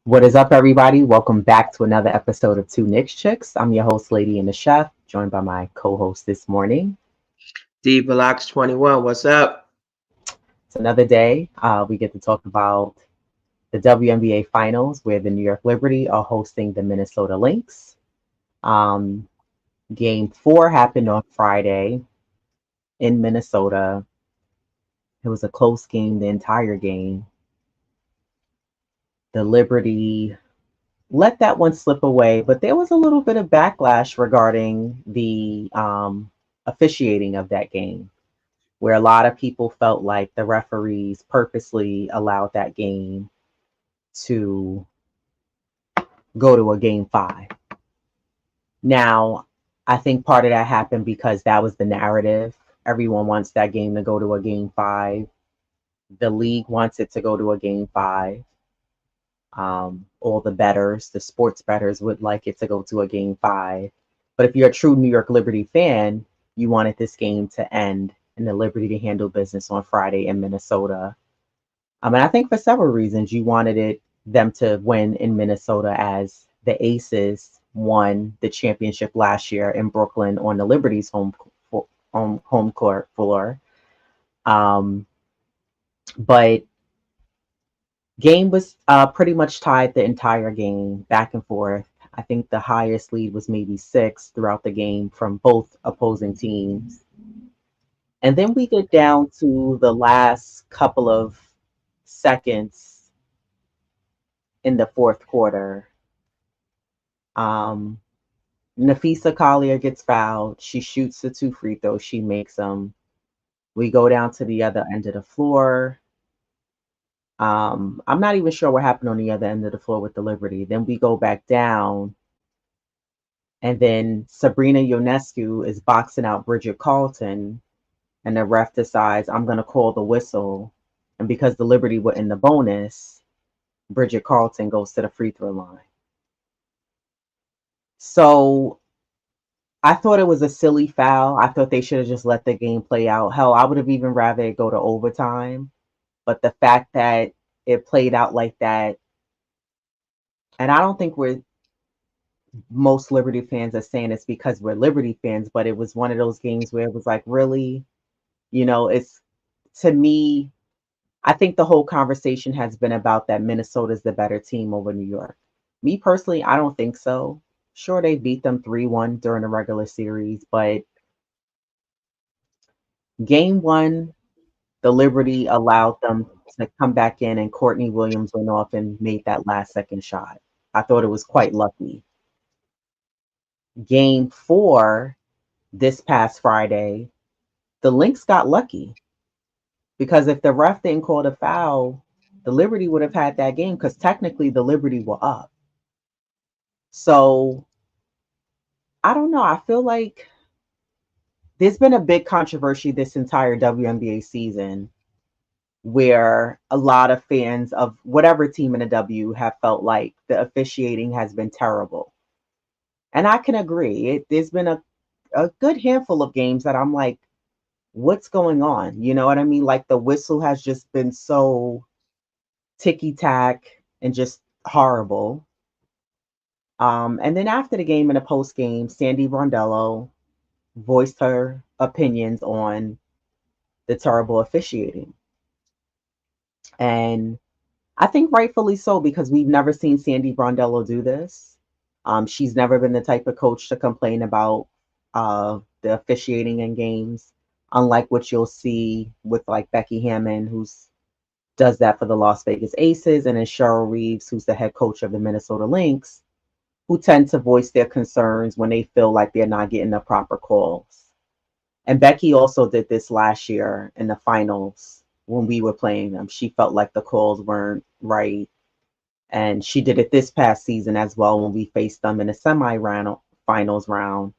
What is up, everybody? Welcome back to another episode of Two Knicks Chicks. I'm your host, Lady and the Chef, joined by my co-host this morning. D Blocks 21, what's up? It's another day. We get to talk about the WNBA Finals, where the New York Liberty are hosting the Minnesota Lynx. Um, Game 4 happened on Friday in Minnesota. It was a close game the entire game. The Liberty let that one slip away, but there was a little bit of backlash regarding the officiating of that game, where a lot of people felt like the referees purposely allowed that game to go to a game 5. Now, I think part of that happened because that was the narrative. Everyone wants that game to go to a game 5. The league wants it to go to a game 5. All the bettors, the sports bettors would like it to go to a game 5. But if you're a true New York Liberty fan, you wanted this game to end and the Liberty to handle business on Friday in Minnesota. And I think for several reasons, you wanted them to win in Minnesota as the Aces won the championship last year in Brooklyn on the Liberty's home court floor. Um, but game was pretty much tied the entire game, back and forth. I think the highest lead was maybe 6 throughout the game from both opposing teams. And then we get down to the last couple of seconds in the fourth quarter. Um, Nafisa Collier gets fouled. She shoots the 2 free throws. She makes them. We go down to the other end of the floor. I'm not even sure what happened on the other end of the floor with the Liberty. Then we go back down, and then Sabrina Ionescu is boxing out Bridget Carlton, and the ref decides I'm going to call the whistle. And because the Liberty were in the bonus, Bridget Carlton goes to the free throw line. So I thought it was a silly foul. I thought they should have just let the game play out. Hell, I would have even rather it go to overtime. But the fact that it played out like that, and I don't think most Liberty fans are saying it's because we're Liberty fans, but it was one of those games where it was like, really, it's to me, I think the whole conversation has been about that Minnesota's the better team over New York. Me personally, I don't think so. Sure, they beat them 3-1 during the regular series, but game 1, the Liberty allowed them to come back in, and Courtney Williams went off and made that last second shot. I thought it was quite lucky. Game 4, this past Friday, the Lynx got lucky because if the ref didn't call the foul, the Liberty would have had that game because technically the Liberty were up. So I don't know. I feel like there's been a big controversy this entire WNBA season where a lot of fans of whatever team in the W have felt like the officiating has been terrible. And I can agree. There's been a good handful of games that I'm like, what's going on? You know what I mean? Like the whistle has just been so ticky tack and just horrible. And then after the game in the post game, Sandy Brondello voiced her opinions on the terrible officiating. And I think rightfully so, because we've never seen Sandy Brondello do this. She's never been the type of coach to complain about the officiating in games, unlike what you'll see with like Becky Hammon, who's does that for the Las Vegas Aces, and then Cheryl Reeves, who's the head coach of the Minnesota Lynx, who tend to voice their concerns when they feel like they're not getting the proper calls. And Becky also did this last year in the finals when we were playing them. She felt like the calls weren't right. And she did it this past season as well when we faced them in the finals round.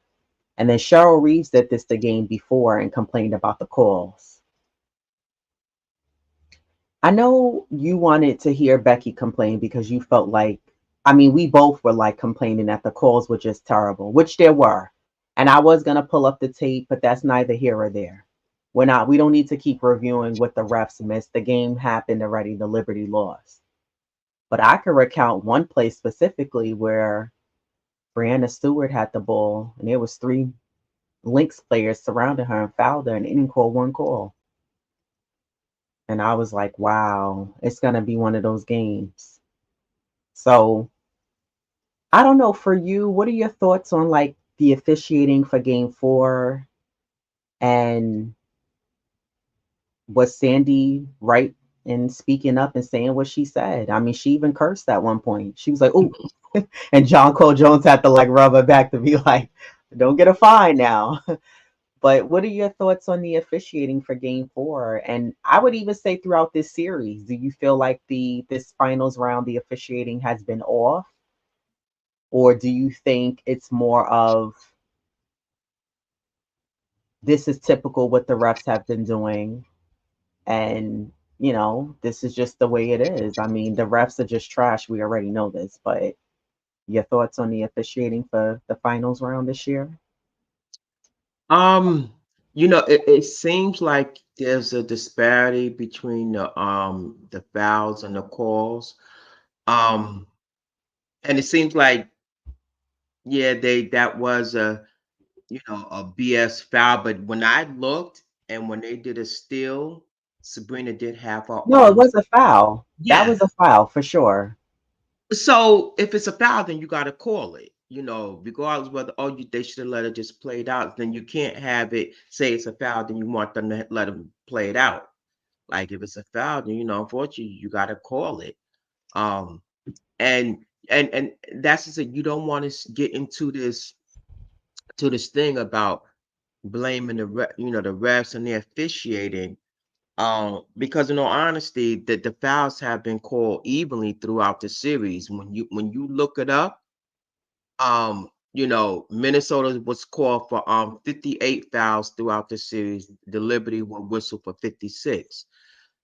And then Cheryl Reeves did this the game before and complained about the calls. I know you wanted to hear Becky complain because you felt like, I mean, we both were like complaining that the calls were just terrible, which there were. And I was going to pull up the tape, but that's neither here or there. We don't need to keep reviewing what the refs missed. The game happened already. The Liberty lost. But I could recount one play specifically where Brianna Stewart had the ball and there was three Lynx players surrounding her and fouled her and didn't call one call. And I was like, wow, it's gonna be one of those games. So I don't know for you, what are your thoughts on like the officiating for game 4? And was Sandy right in speaking up and saying what she said? I mean, she even cursed at one point. She was like, "Oh," and John Cole Jones had to like rub her back to be like, "Don't get a fine now." But what are your thoughts on the officiating for game 4? And I would even say throughout this series, do you feel like the this finals round the officiating has been off, or do you think it's more of this is typical what the refs have been doing, and this is just the way it is? I mean, the refs are just trash. We already know this, but your thoughts on the officiating for the finals round this year? Um, it seems like there's a disparity between the fouls and the calls. Um, and it seems like yeah, that was a BS foul. But when I looked and when they did a steal, Sabrina did have her No, it arms. was a foul. That Yeah. was a foul for sure. So if it's a foul, then you got to call it. Regardless whether they should have let it just play it out. Then you can't have it say it's a foul, then you want them to let them play it out. Like if it's a foul, then unfortunately you got to call it. Um, and and that's just it. You don't want to get into this thing about blaming the refs and the officiating. Because in all honesty, the fouls have been called evenly throughout the series. When you look it up, Minnesota was called for 58 fouls throughout the series. The Liberty were whistled for 56.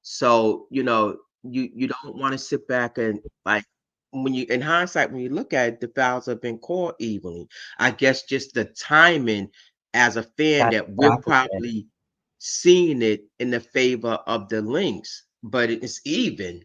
So, you don't want to sit back and like when you in hindsight, when you look at it, the fouls have been called evenly. I guess just the timing as a fan That's that we're opposite. probably seeing it in the favor of the Lynx, but it's even.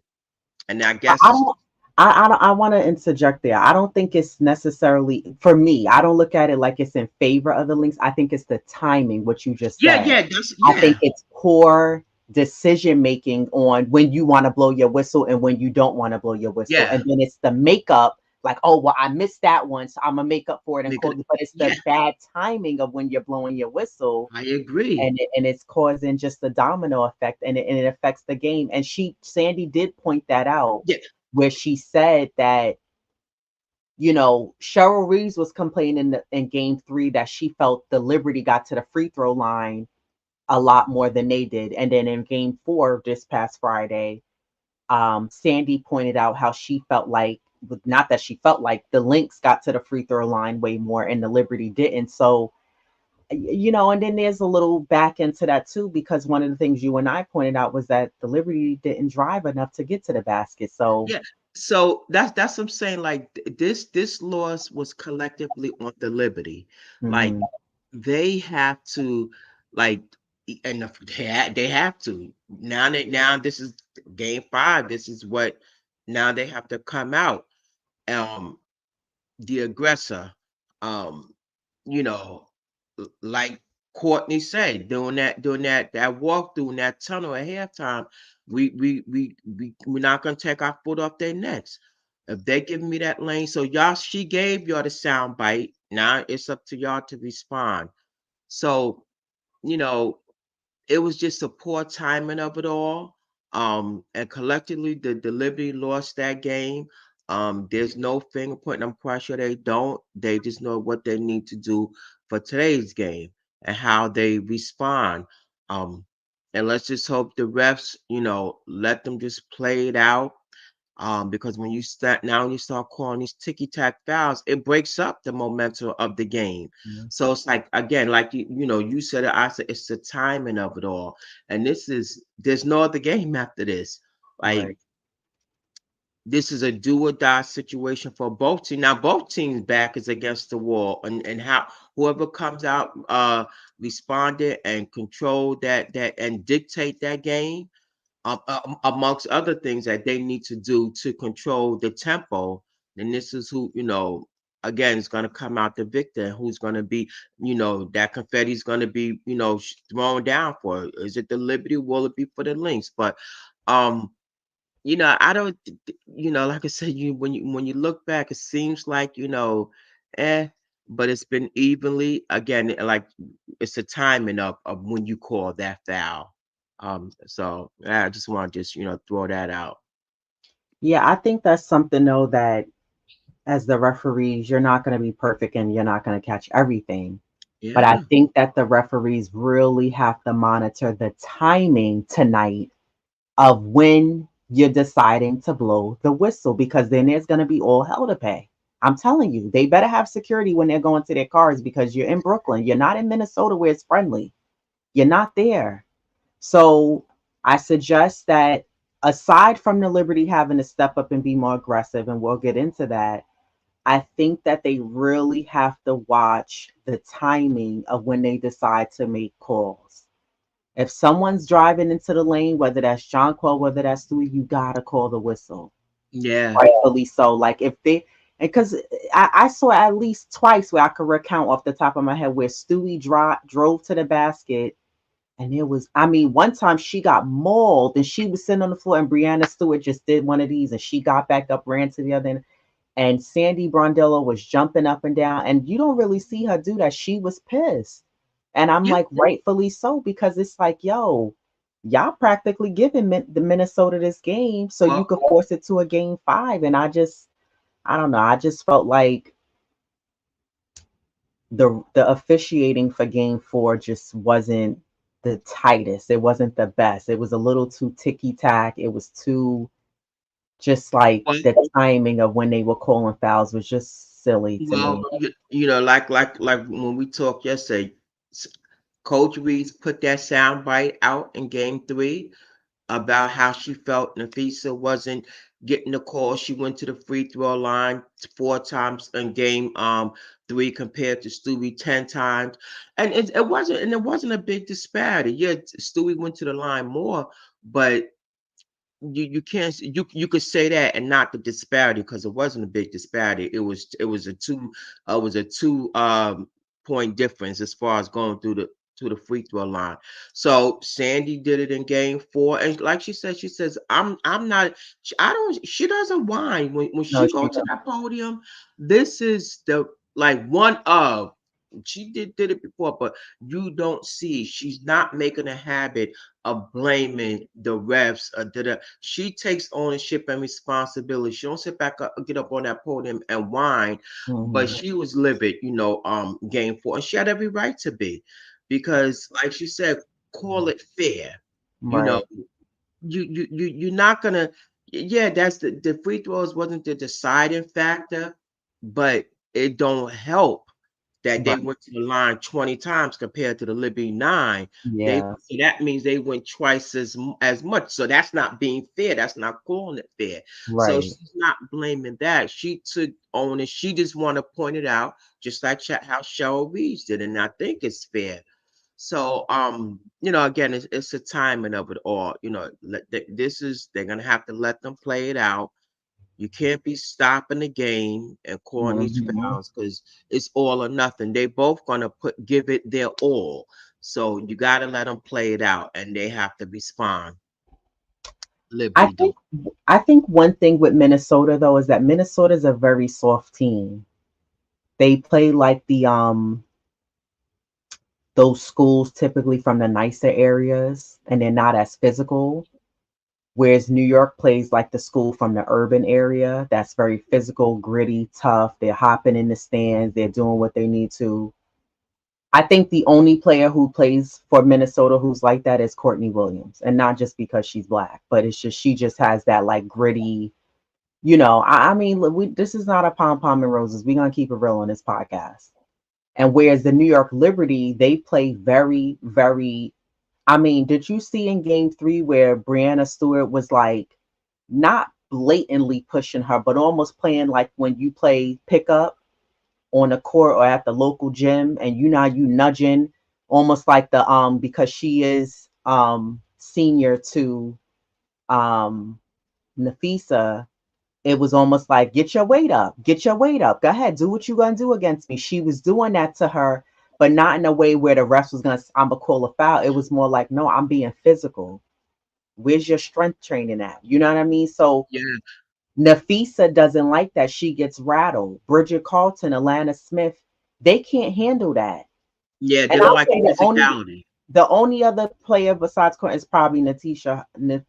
And I guess I it's don't. I want to interject there. I don't think it's necessarily for me. I don't look at it like it's in favor of the Lynx. I think it's the timing, what you just yeah, said. yeah, that's I think yeah, it's poor decision making on when you want to blow your whistle and when you don't want to blow your whistle. yeah. And then it's the makeup, like, oh, well, I missed that one, so I'm going to make up for it and Make call it, it. But it's the yeah, bad timing of when you're blowing your whistle, I agree. and it's causing just a domino effect, and it affects the game. And Sandy did point that out, Yeah, where she said that Cheryl Reeves was complaining in game 3 that she felt the Liberty got to the free throw line a lot more than they did. And then in game 4 this past Friday, Sandy pointed out how she felt like, not that she felt like, the Lynx got to the free throw line way more and the Liberty didn't. So, and then there's a little back into that too, because one of the things you and I pointed out was that the Liberty didn't drive enough to get to the basket. So, yeah. So that's what I'm saying. Like this loss was collectively on the Liberty. Like mhm, they have to like and they have to now this is game 5. This is what now they have to come out. Um the aggressor. Um, you know, like Courtney said, doing that walkthrough in that tunnel at halftime, we're not gonna take our foot off their necks. If they give me that lane, so y'all, she gave y'all the sound bite. Now it's up to y'all to respond. So, you know, it was just a poor timing of it all. And collectively, the Liberty lost that game. There's no finger pointing. I'm quite sure they don't. They just know what they need to do for today's game and how they respond. Um, and let's just hope the refs, let them just play it out, because when you start calling these ticky tack fouls, it breaks up the momentum of the game. mhm, So it's like again, like you said it, I said it's the timing of it all, and there's no other game after this. Like right. this is a do or die situation for both teams. Now both teams' back is against the wall, and how whoever comes out responded and control that and dictate that game, amongst other things that they need to do to control the tempo. And this is who, again, is going to come out the victor, who's going to be, that confetti is going to be, thrown down for. Is it the Liberty? Will it be for the Lynx? But, um, I don't, like I said, when you look back, it seems like, eh, but it's been evenly again, like it's the timing of when you call that foul. So yeah, I just want to just throw that out. Yeah, I think that's something though that as the referees, you're not going to be perfect and you're not going to catch everything. But I Yeah, think that the referees really have to monitor the timing tonight of when you're deciding to blow the whistle, because then there's going to be all hell to pay. I'm telling you, they better have security when they're going to their cars, because you're in Brooklyn. You're not in Minnesota where it's friendly. You're not there. So I suggest that aside from the Liberty having to step up and be more aggressive, and we'll get into that, I think that they really have to watch the timing of when they decide to make calls. If someone's driving into the lane, whether that's Jonquil, whether that's Stewie, you gotta call the whistle. yeah, Rightfully so. Like if they, because I saw at least twice where I could recount off the top of my head where Stewie drove to the basket, and it was, I mean, one time she got mauled and she was sitting on the floor, and Brianna Stewart just did one of these and she got back up, ran to the other end, and Sandy Brondello was jumping up and down, and you don't really see her do that. She was pissed. And I'm yeah. like, rightfully so, because it's like, yo, y'all practically giving the Minnesota this game so you Well, could force it to a game 5. And I don't know. I just felt like the officiating for game 4 just wasn't the tightest. It wasn't the best. It was a little too ticky tack. It was too, just like well, the timing of when they were calling fouls was just silly to well, me. like when we talked yesterday, s- Coach Reeves put that sound bite out in Game 3 about how she felt Nafisa wasn't getting the call. She went to the free throw line 4 times in game 3 compared to Stewie 10 times, and it wasn't a big disparity. Yeah, Stewie went to the line more, but you can't you could say that and not the disparity, because it wasn't a big disparity. It was a 2 point difference as far as going through the free throw line. So Sandy did it in game 4, and like she says, I'm not she doesn't whine when No, she she go to that podium. This is the like one of she did it before, but you don't see she's not making a habit of blaming the refs. She takes ownership and responsibility. She don't sit back up, get up on that podium and whine. But Mhm. she was livid, game 4, and she had every right to be, because, like she said, call it fair. You know, Right. you're not gonna. Yeah, that's the free throws wasn't the deciding factor, but it don't help that they Right. went to the line 20 times compared to the Libby 9. Yeah. So that means they went twice as much. So that's not being fair. That's not calling it fair. So Right. she's not blaming that. She took on it. She just want to point it out, just like how Cheryl Reeves did, and I think it's fair. So, again, it's the timing of it all. They're gonna have to let them play it out. You can't be stopping the game and calling these Mhm. fouls, because it's all or nothing. They both gonna give it their all. So you gotta let them play it out, and they have to respond. I Liberty do. think I think one thing with Minnesota though is that Minnesota's a very soft team. They play like those schools typically from the nicer areas, and they're not as physical. Whereas New York plays like the school from the urban area that's very physical, gritty, tough. They're hopping in the stands, they're doing what they need to. I think the only player who plays for Minnesota who's like that is Courtney Williams, and not just because she's black, but it's just she just has that like gritty. I mean, this is not a pom pom and roses. We're gonna keep it real on this podcast. And whereas the New York Liberty, they play very, very. I mean, did you see in Game 3 where Brianna Stewart was like not blatantly pushing her, but almost playing like when you play pickup on the court or at the local gym, and you nudging almost like the because she is senior to um, Nafisa, it was almost like, get your weight up, get your weight up. Go ahead, do what you're gonna do against me. She was doing that to her, but not in a way where the ref was gonna, I'm gonna call a foul. It was more like, no, I'm being physical. Where's your strength training at? You know what I mean? So Yeah, Nafisa doesn't like that. She gets rattled. Bridget Carlton, Alana Smith, they can't handle that. yeah, they And don't I'll like say physicality. the only other player besides Courtney is probably Natisha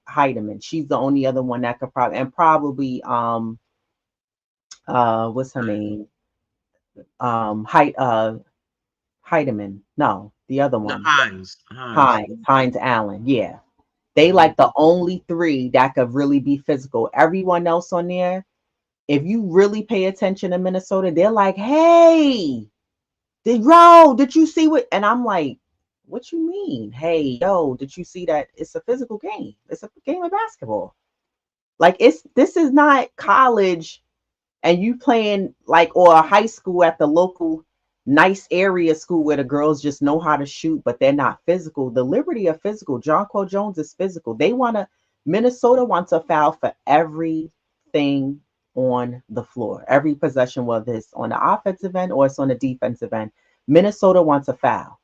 Heidemann. She's the only other one that could probably, and probably what's her name? Heidemann. No, the other The one. Hines. Hines Allen. Yeah. They Hmm. like the only three that could really be physical. Everyone else on there, if you really pay attention to Minnesota, they're like, hey, did you see what? And I'm like, what you mean? Hey, yo, did you see that? It's a physical game. It's a game of basketball. Like this is not college and you playing like or a high school at the local nice area school where the girls just know how to shoot, but they're not physical. The Liberty are physical. Jonquel Jones is physical. They want to Minnesota wants a foul for everything on the floor. Every possession, whether it's on the offensive end or it's on the defensive end. Minnesota wants a foul.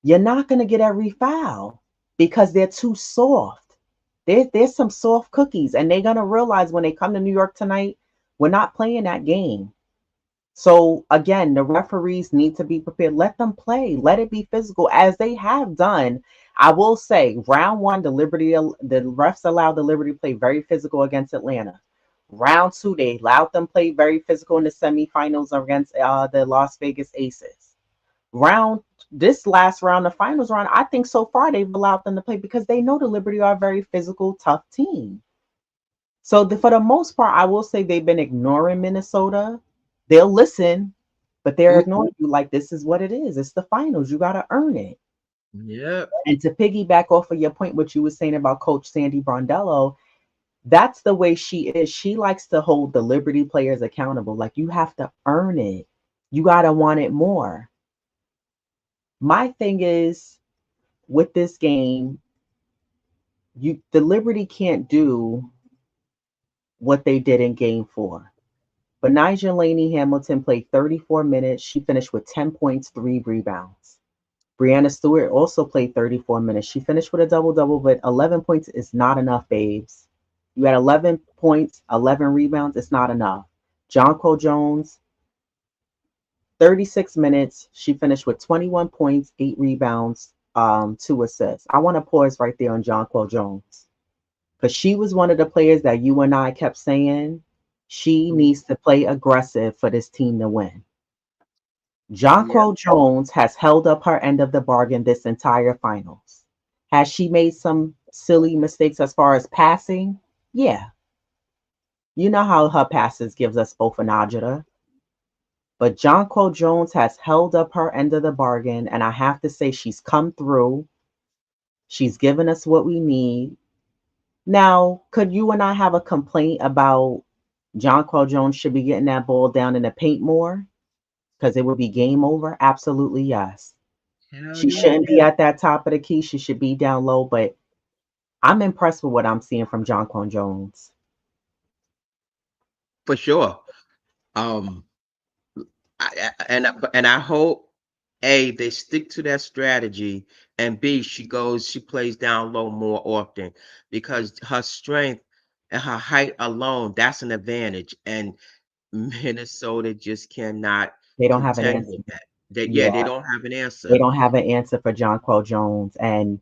You're not going to get every foul because they're too soft. There's some soft cookies, and they're going to realize when they come to New York tonight, we're not playing that game. So, again, the referees need to be prepared. Let them play. Let it be physical as they have done. I will say, round one, the refs allowed the Liberty to play very physical against Atlanta. Round two, they allowed them play very physical in the semifinals against the Las Vegas Aces. Round this last round, the finals round, I think so far they've allowed them to play because they know the Liberty are a very physical, tough team. So for the most part, I will say they've been ignoring Minnesota. They'll listen, but they're Mm, ignoring you like this is what it is. It's the finals. You got to earn it. yeah, And to piggyback off of your point, what you were saying about Coach Sandy Brondello, that's the way she is. She likes to hold the Liberty players accountable. Like you have to earn it. You got to want it more. My thing is with this game, the Liberty can't do what they did in game 4. But Nigel Laney Hamilton played 34 minutes. She finished with 10 points, 3 rebounds. Brianna Stewart also played 34 minutes. She finished with a double double, but 11 points is not enough, babes. You had 11 points, 11 rebounds. It's not enough. Jonquel Jones, 36 minutes. She finished with 21 points, 8 rebounds, 2 assists. I want to pause right there on Jonquel Jones because she was one of the players that you and I kept saying she mm, needs to play aggressive for this team to win. yeah. Jonquel Jones has held up her end of the bargain this entire finals. Has she made some silly mistakes as far as passing? Yeah. You know how her passes gives us both an agita. But Jonquel Jones has held up her end of the bargain, and I have to say she's come through. She's given us what we need. Now, could you and I have a complaint about Jonquel Jones should be getting that ball down in the paint more? Because it would be game over? Absolutely, yes. Hell She yeah, shouldn't be at that top of the key. She should be down low. But I'm impressed with what I'm seeing from Jonquel Jones. for sure. Um, and I hope A, they stick to that strategy, and B, she plays down low more often because her strength and her height alone, that's an advantage. And Minnesota just cannot They don't have an contend answer. with that. Yeah, they Yeah, don't have an they answer. don't have an answer for Jonquel Jones. And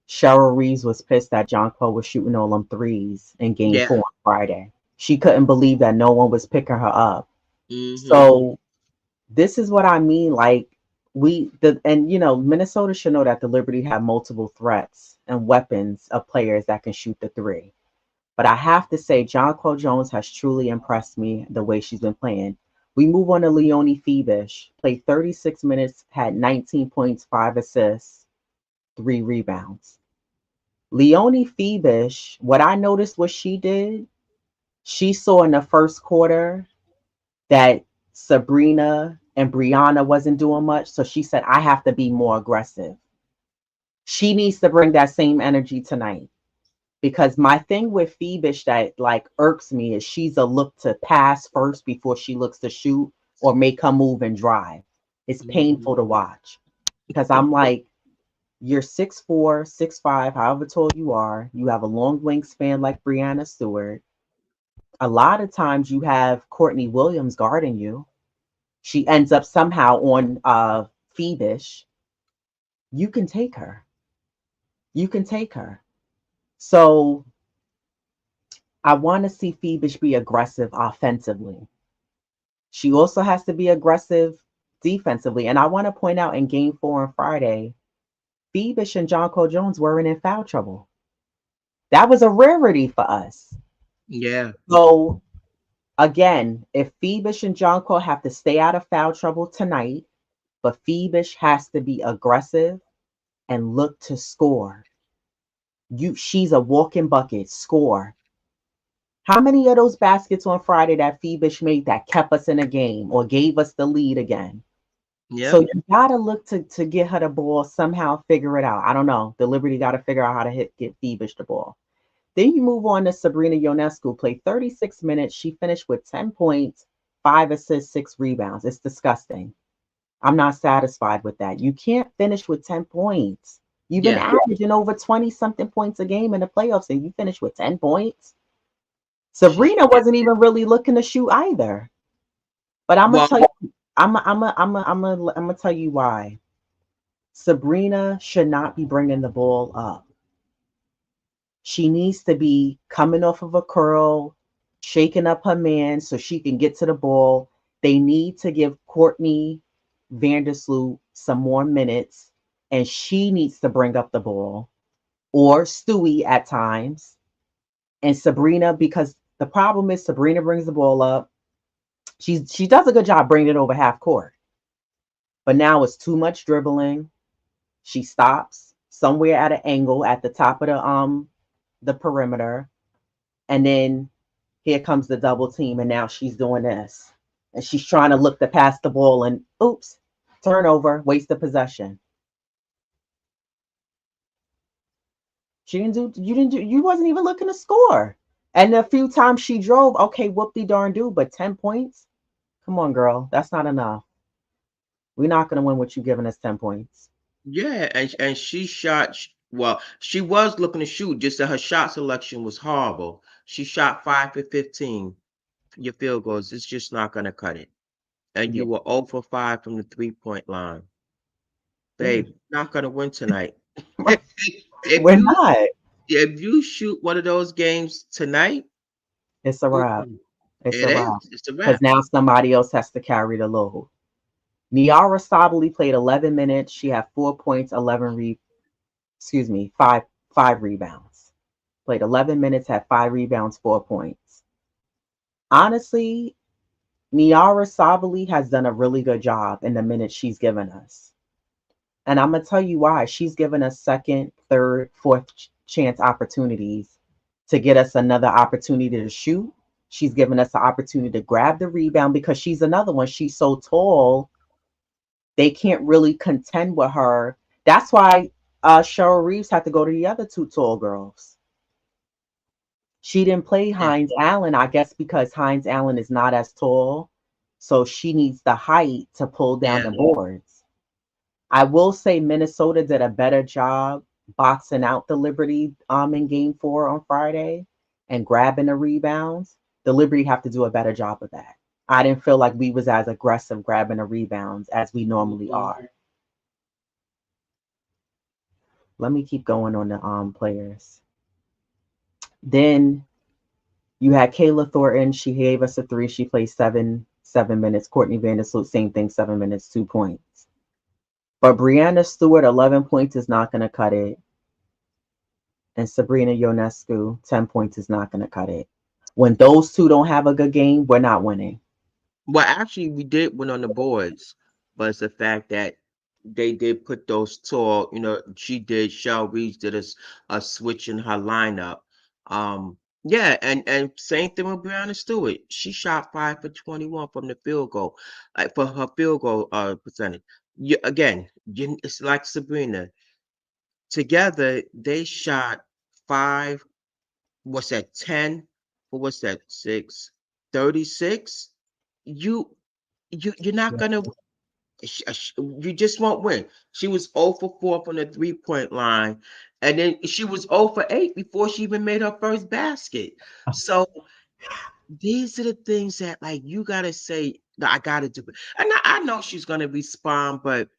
Cheryl Reeves was pissed that Jonquel was shooting all them threes in game Yeah. 4 on Friday. She couldn't believe that no one was picking her up. Hmm. So this is what I mean. Like Minnesota should know that the Liberty have multiple threats and weapons of players that can shoot the three. But I have to say, Jonquel Jones has truly impressed me the way she's been playing. We move on to Leonie Febish. Played 36 minutes, had 19 points, 5 assists, 3 rebounds. Leonie Febish, what I noticed what she did, she saw in the first quarter that Sabrina and Brianna wasn't doing much. So she said, I have to be more aggressive. She needs to bring that same energy tonight. Because my thing with Phoebish that like irks me is she's a look to pass first before she looks to shoot or make her move and drive. It's Mhm. painful to watch because I'm like, you're 6'4", 6'5", however tall you are. You have a long wingspan like Brianna Stewart. A lot of times you have Courtney Williams guarding you. She ends up somehow on Phoebish. You can take her. You can take her. So I want to see Phoebish be aggressive offensively. She also has to be aggressive defensively. And I want to point out in game 4 on Friday, Phoebish and Jonko Jones weren't in foul trouble. That was a rarity for us. Yeah. So again, if Phoebish and Jonko have to stay out of foul trouble tonight, but Phoebish has to be aggressive and look to score. She's a walking bucket. Score. How many of those baskets on Friday that Phoebish made that kept us in a game or gave us the lead again? So Yep. you gotta look to get her the ball somehow, figure it out. I don't know. The Liberty got to figure out how to get Phoebish the ball. Then you move on to Sabrina Ionescu, played 36 minutes. She finished with 10 points, 5 assists, 6 rebounds. It's disgusting. I'm not satisfied with that. You can't finish with 10 points. You've been Yeah. averaging over 20 something points a game in the playoffs, and you finish with 10 points. She Sabrina wasn't even really looking to shoot either. But I'm gonna well, tell you, I'm gonna tell you why. Sabrina should not be bringing the ball up. She needs to be coming off of a curl, shaking up her man so she can get to the ball. They need to give Courtney Vandersloot some more minutes, and she needs to bring up the ball, or Stewie at times, and Sabrina, because the problem is Sabrina brings the ball up. She does a good job bringing it over half court, but now it's too much dribbling. She stops somewhere at an angle at the top of the perimeter, and then here comes the double team, and now she's doing this, and she's trying to look to pass the ball, and oops, turnover, waste of possession. You wasn't even looking to score. And the few times she drove, okay, whoop de darn do, but 10 points? Come on, girl, that's not enough. We're not gonna win with you giving us 10 points. yeah, and she shot well, she was looking to shoot, just that her shot selection was horrible. She shot 5 for 15. Your field goals, it's just not gonna cut it. And Yeah, you were 0 for 5 from the 3-point line. yeah. Babe, not gonna win tonight. If We're you not. if you shoot one of those games tonight, It's a wrap. mm-mm, It's it a wrap. is. It's a Because wrap. now somebody else has to carry the load. Niara Sabali played 11 minutes. She had 4 points, 5 rebounds. Played 11 minutes, had 5 rebounds, 4 points. Honestly, Niara Sabali has done a really good job in the minutes she's given us. And I'm going to tell you why. She's given us second, third, fourth chance opportunities to get us another opportunity to shoot. She's given us the opportunity to grab the rebound because she's another one. She's so tall, they can't really contend with her. That's why Cheryl Reeves had to go to the other two tall girls. She didn't play Yeah. Hines Allen, I guess, because Hines Allen is not as tall. So she needs the height to pull down Yeah. the boards. I will say Minnesota did a better job boxing out the Liberty in game 4 on Friday and grabbing the rebounds. The Liberty have to do a better job of that. I didn't feel like we was as aggressive grabbing the rebounds as we normally Mhm. are. Let me keep going on the players. Then you had Kayla Thornton. She gave us a three. She played 7 minutes. Courtney Vandersloot, same thing, 7 minutes, 2 points. But Brianna Stewart, 11 points is not going to cut it. And Sabrina Ionescu, 10 points is not going to cut it. When those two don't have a good game, we're not winning. Well, actually, we did win on the boards, but it's the fact that they did put those tall, she did, Shell Reeves did a switch in her lineup. Yeah, and same thing with Brianna Stewart. She shot 5 for 21 from the field goal, like for her field goal percentage. It's like Sabrina. Together, they shot 5. what's that, 10, or what's that, 6, 36, you you're not Yeah, gonna, you just won't win. She was 0 for 4 from the 3-point line, and then she was 0 for 8 before she even made her first basket. So these are the things that, like, you gotta say, "No, I gotta do it." And I know she's gonna respond, but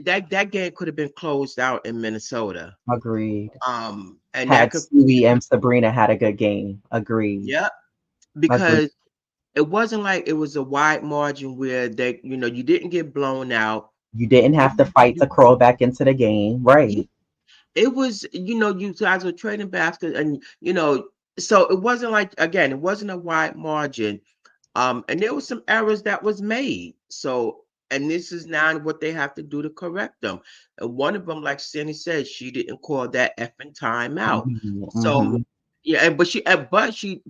that game could have been closed out in Minnesota. agreed. And that Had could, Stewie and Sabrina had a good game. Agreed. yeah, Agreed. because it wasn't like it was a wide margin where they, you didn't get blown out. You didn't have to fight to crawl back into the game. You, Right. it was, you guys were trading baskets, and so it wasn't like, again, it wasn't a wide margin. And there was some errors that was made. So, and this is now what they have to do to correct them. And one of them, like Sandy said, she didn't call that effing timeout. So, Hmm. yeah, but she,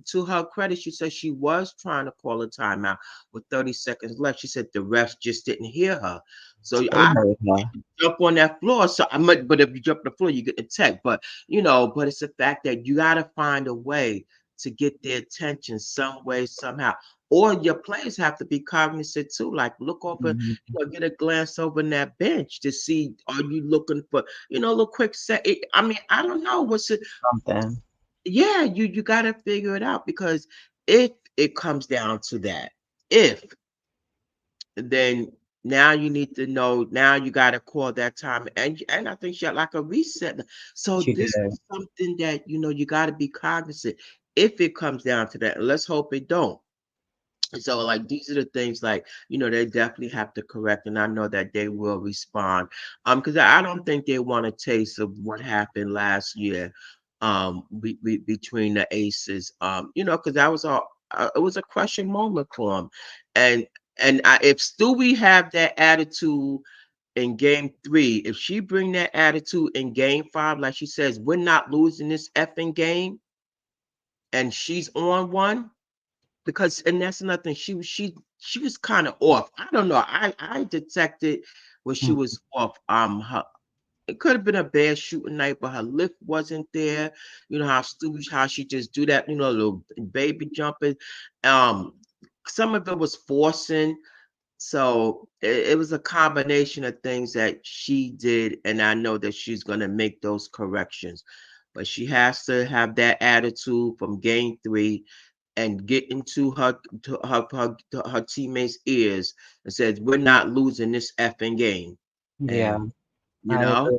to her credit, she said she was trying to call a timeout with 30 seconds left. She said the refs just didn't hear her. So They I heard her. jump on that floor. So I might, but if you jump on the floor, you get the tech. But it's the fact that you got to find a way to get their attention some way, somehow. Or your players have to be cognizant too. Like, look over, Mhm. get a glance over in that bench to see, are you looking for, a little quick set. I mean, I don't know what's it. Something. Yeah, you got to figure it out, because if it comes down to that, if then now you need to know, now you got to call that time, and I think she had like a reset. So She this did. is something that you got to be cognizant if it comes down to that. Let's hope it don't. So, like, these are the things, like, they definitely have to correct, and I know that they will respond. Because I don't think they want a taste of what happened last year, between the Aces. Because that was all. It was a crushing moment for them, and if Stewie have that attitude in Game 3, if she bring that attitude in Game 5, like she says, we're not losing this effing game, and she's on one, because, and that's nothing. She was kind of off. I don't know. I detected when she Mm. was off. It could have been a bad shooting night, but her lift wasn't there. You know how stupid, how she just do that. Little baby jumping. Um, some of it was forcing. So it was a combination of things that she did, and I know that she's gonna make those corrections. But she has to have that attitude from Game 3 and get into her teammates' ears and says, "We're not losing this effing game." Yeah, And you I know, agree.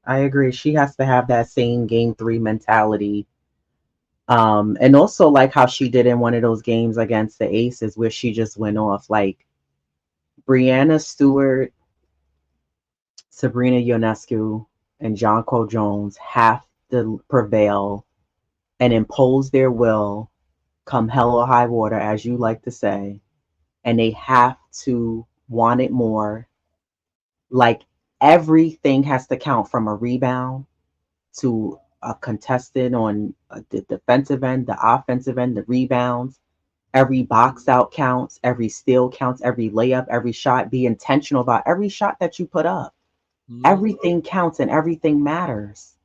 I agree. She has to have that same game 3 mentality. And also like how she did in one of those games against the Aces where she just went off. Like Brianna Stewart, Sabrina Ionescu, and Jonquil Jones have to prevail and impose their will come hell or high water, as you like to say. And they have to want it more. Like everything has to count from a rebound to a contested on the defensive end, the offensive end, the rebounds. Every box out counts, every steal counts, every layup, every shot. Be intentional about every shot that you put up. mhm, Everything counts and everything matters.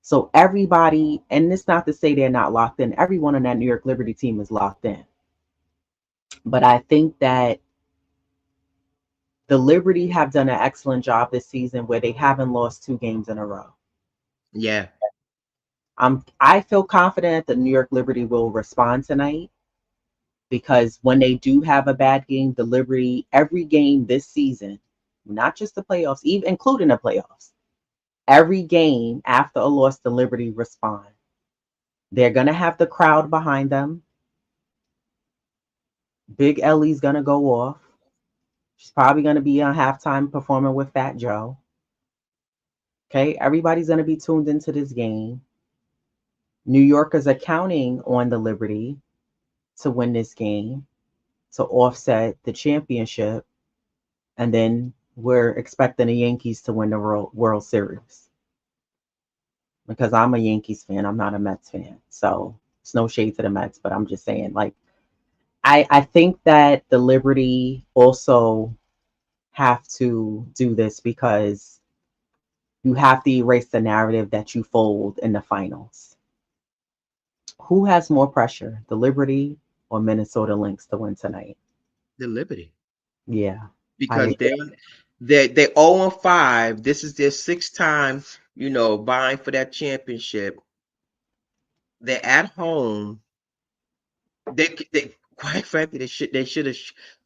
So everybody, and it's not to say they're not locked in. Everyone on that New York Liberty team is locked in. But I think that the Liberty have done an excellent job this season where they haven't lost 2 games in a row. yeah, I feel confident the New York Liberty will respond tonight because when they do have a bad game, the Liberty, every game this season, not just the playoffs, even including the playoffs, every game after a loss, the Liberty respond. They're going to have the crowd behind them. Big Ellie's going to go off. She's probably going to be on halftime performing with Fat Joe. Okay, everybody's going to be tuned into this game. New Yorkers are counting on the Liberty to win this game to offset the championship. And then we're expecting the Yankees to win the World Series because I'm a Yankees fan. I'm not a Mets fan. So it's no shade to the Mets, but I'm just saying, like, I think that the Liberty also have to do this because you have to erase the narrative that you fold in the finals. Who has more pressure, the Liberty or Minnesota Lynx to win tonight? The Liberty. Yeah, I Because agree. they 0-5. This is their sixth time, vying for that championship. They're at home. They quite frankly they should have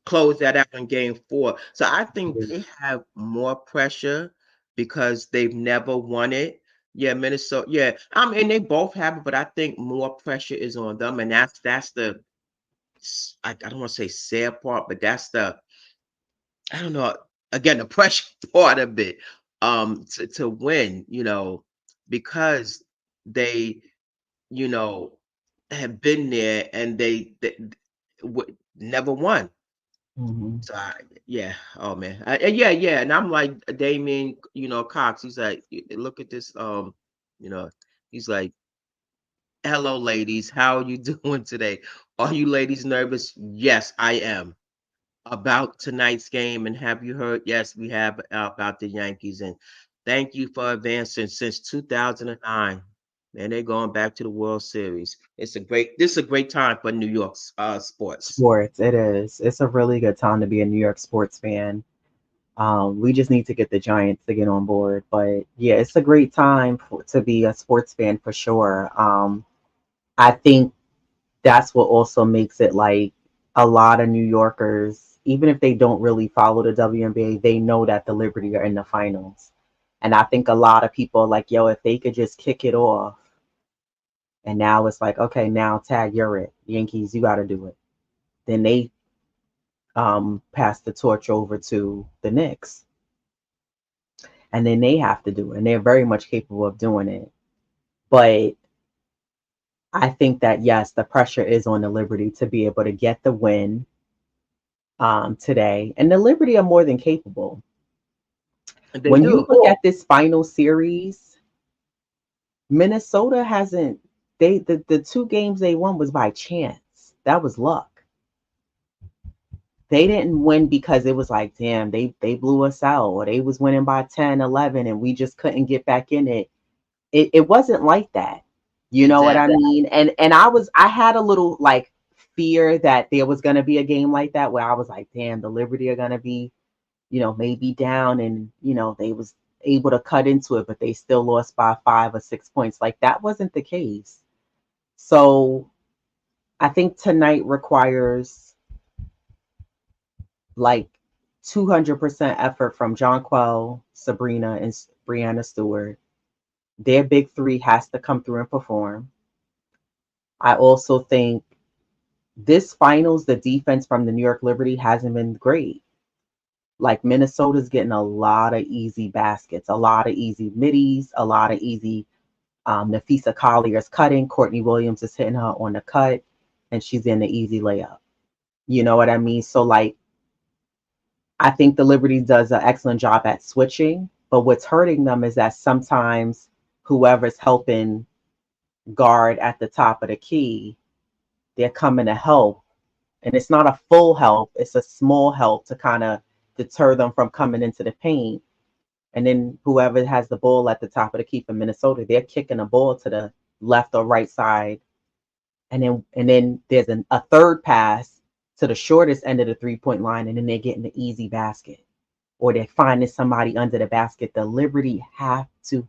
closed that out in game four. So I think they have more pressure because they've never won it. Yeah, Minnesota. Yeah, I mean they both have it, but I think more pressure is on them, and that's the I don't want to say sad part, but that's the I don't know. Again, the pressure part of it, to win, because they, you know, have been there and they never won. Hmm. So yeah, oh man, yeah, yeah, and I'm like Damien, Cox. He's like, look at this, you know, he's like, hello, ladies, how are you doing today? Are you ladies nervous? Yes, I am about tonight's game. And have you heard? Yes, we have about the Yankees. And thank you for advancing since 2009. And they're going back to the World Series. This is a great time for New York's sports. Sports, it is. It's a really good time to be a New York sports fan. We just need to get the Giants to get on board. But yeah, it's a great time to be a sports fan for sure. I think that's what also makes it like a lot of New Yorkers, even if they don't really follow the WNBA, they know that the Liberty are in the finals. And I think a lot of people are like, yo, if they could just kick it off. And now it's like, okay, now tag, you're it. Yankees, you got to do it. Then they pass the torch over to the Knicks. And then they have to do it. And they're very much capable of doing it. But I think that, yes, the pressure is on the Liberty to be able to get the win today. And the Liberty are more than capable. And they When you do. look at this final series, Minnesota hasn't, the two games they won was by chance. That was luck. They didn't win because it was like, damn, they blew us out, or they was winning by 10, 11, and we just couldn't get back in it. It wasn't like that. You know what I Exactly. mean? And I had a little like fear that there was gonna be a game like that where I was like, damn, the Liberty are gonna be, maybe down, and they was able to cut into it, but they still lost by 5 or 6 points. Like that wasn't the case. So I think tonight requires like 200% effort from Jonquel, Sabrina, and Brianna Stewart. Their big three has to come through and perform. I also think this finals, the defense from the New York Liberty hasn't been great. Like Minnesota's getting a lot of easy baskets, a lot of easy middies, a lot of easy. Nafisa Collier's cutting. Courtney Williams is hitting her on the cut, and she's in the easy layup. You know what I mean? So like, I think the Liberty does an excellent job at switching, but what's hurting them is that sometimes whoever's helping guard at the top of the key, they're coming to help. And it's not a full help, it's a small help to kind of deter them from coming into the paint. And then whoever has the ball at the top of the key for Minnesota, they're kicking the ball to the left or right side. And then there's a third pass to the shortest end of the 3 point line, and then they're getting the easy basket. Or they're finding somebody under the basket. The Liberty have to.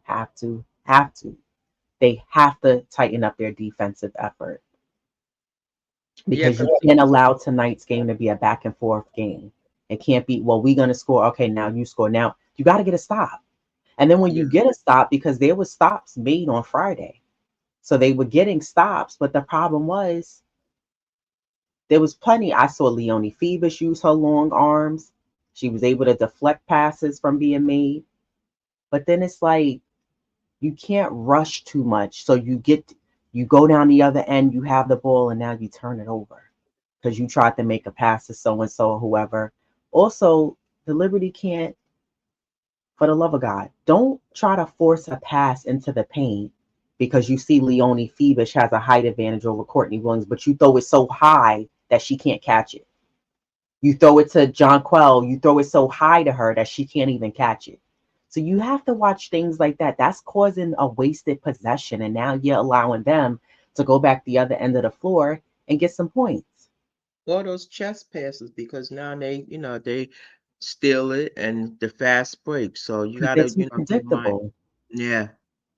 They have to tighten up their defensive effort Yeah, because you 'cause can't allow tonight's game to be a back and forth game. It can't be, well, we're going to score. Okay, now you score. Now you got to get a stop. And then when yeah, you get a stop, because there was stops made on Friday. So they were getting stops, but the problem was there was plenty. I saw Leonie Phoebus use her long arms. She was able to deflect passes from being made. But then it's like you can't rush too much. So you go down the other end, you have the ball, and now you turn it over because you tried to make a pass to so and so or whoever. Also, the Liberty can't, for the love of God, don't try to force a pass into the paint because you see Leonie Phoebus has a height advantage over Courtney Williams, but you throw it so high that she can't catch it. You throw it to Jonquel, you throw it so high to her that she can't even catch it. So you have to watch things like that. That's causing a wasted possession, and now you're allowing them to go back the other end of the floor and get some points. Or those chest passes because now they steal it and the fast break. So you Because they're gotta, too be mind. predictable. Yeah.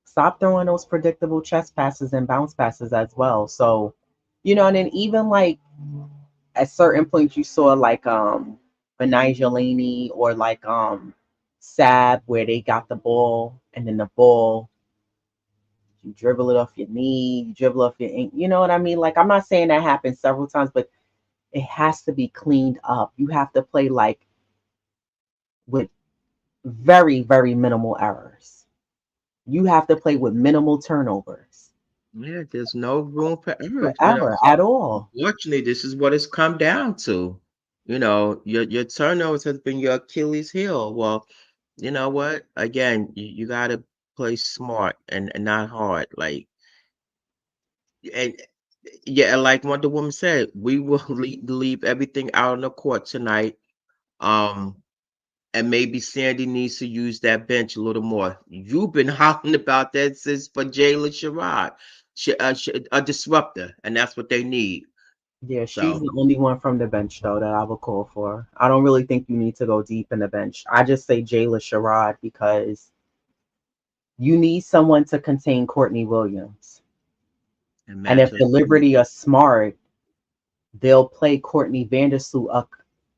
Stop throwing those predictable chest passes and bounce passes as well. So, and then even like at certain points you saw like Benigel Laney or like Sab where they got the ball and then the ball you dribble it off your knee, you dribble off your you know what I mean? Like I'm not saying that happens several times, but it has to be cleaned up. You have to play like with very, very minimal errors. You have to play with minimal turnovers. Yeah, there's no room for For errors, error at all. unfortunately, this is what it's come down to. Your turnovers has been your Achilles heel. Well, you know what? Again, you gotta play smart and not hard. And yeah, and like what the woman said, we will leave everything out on the court tonight. Um, and maybe Sandy needs to use that bench a little more. You've been hollering about that since for Jayla Sherrod, a disruptor, and that's what they need. Yeah, she's So, the only one from the bench though that I would call for. I don't really think you need to go deep in the bench. I just say Jayla Sherrod because you need someone to contain Courtney Williams. and And match if her the speed. Liberty are smart, they'll play Courtney Vandersloot up.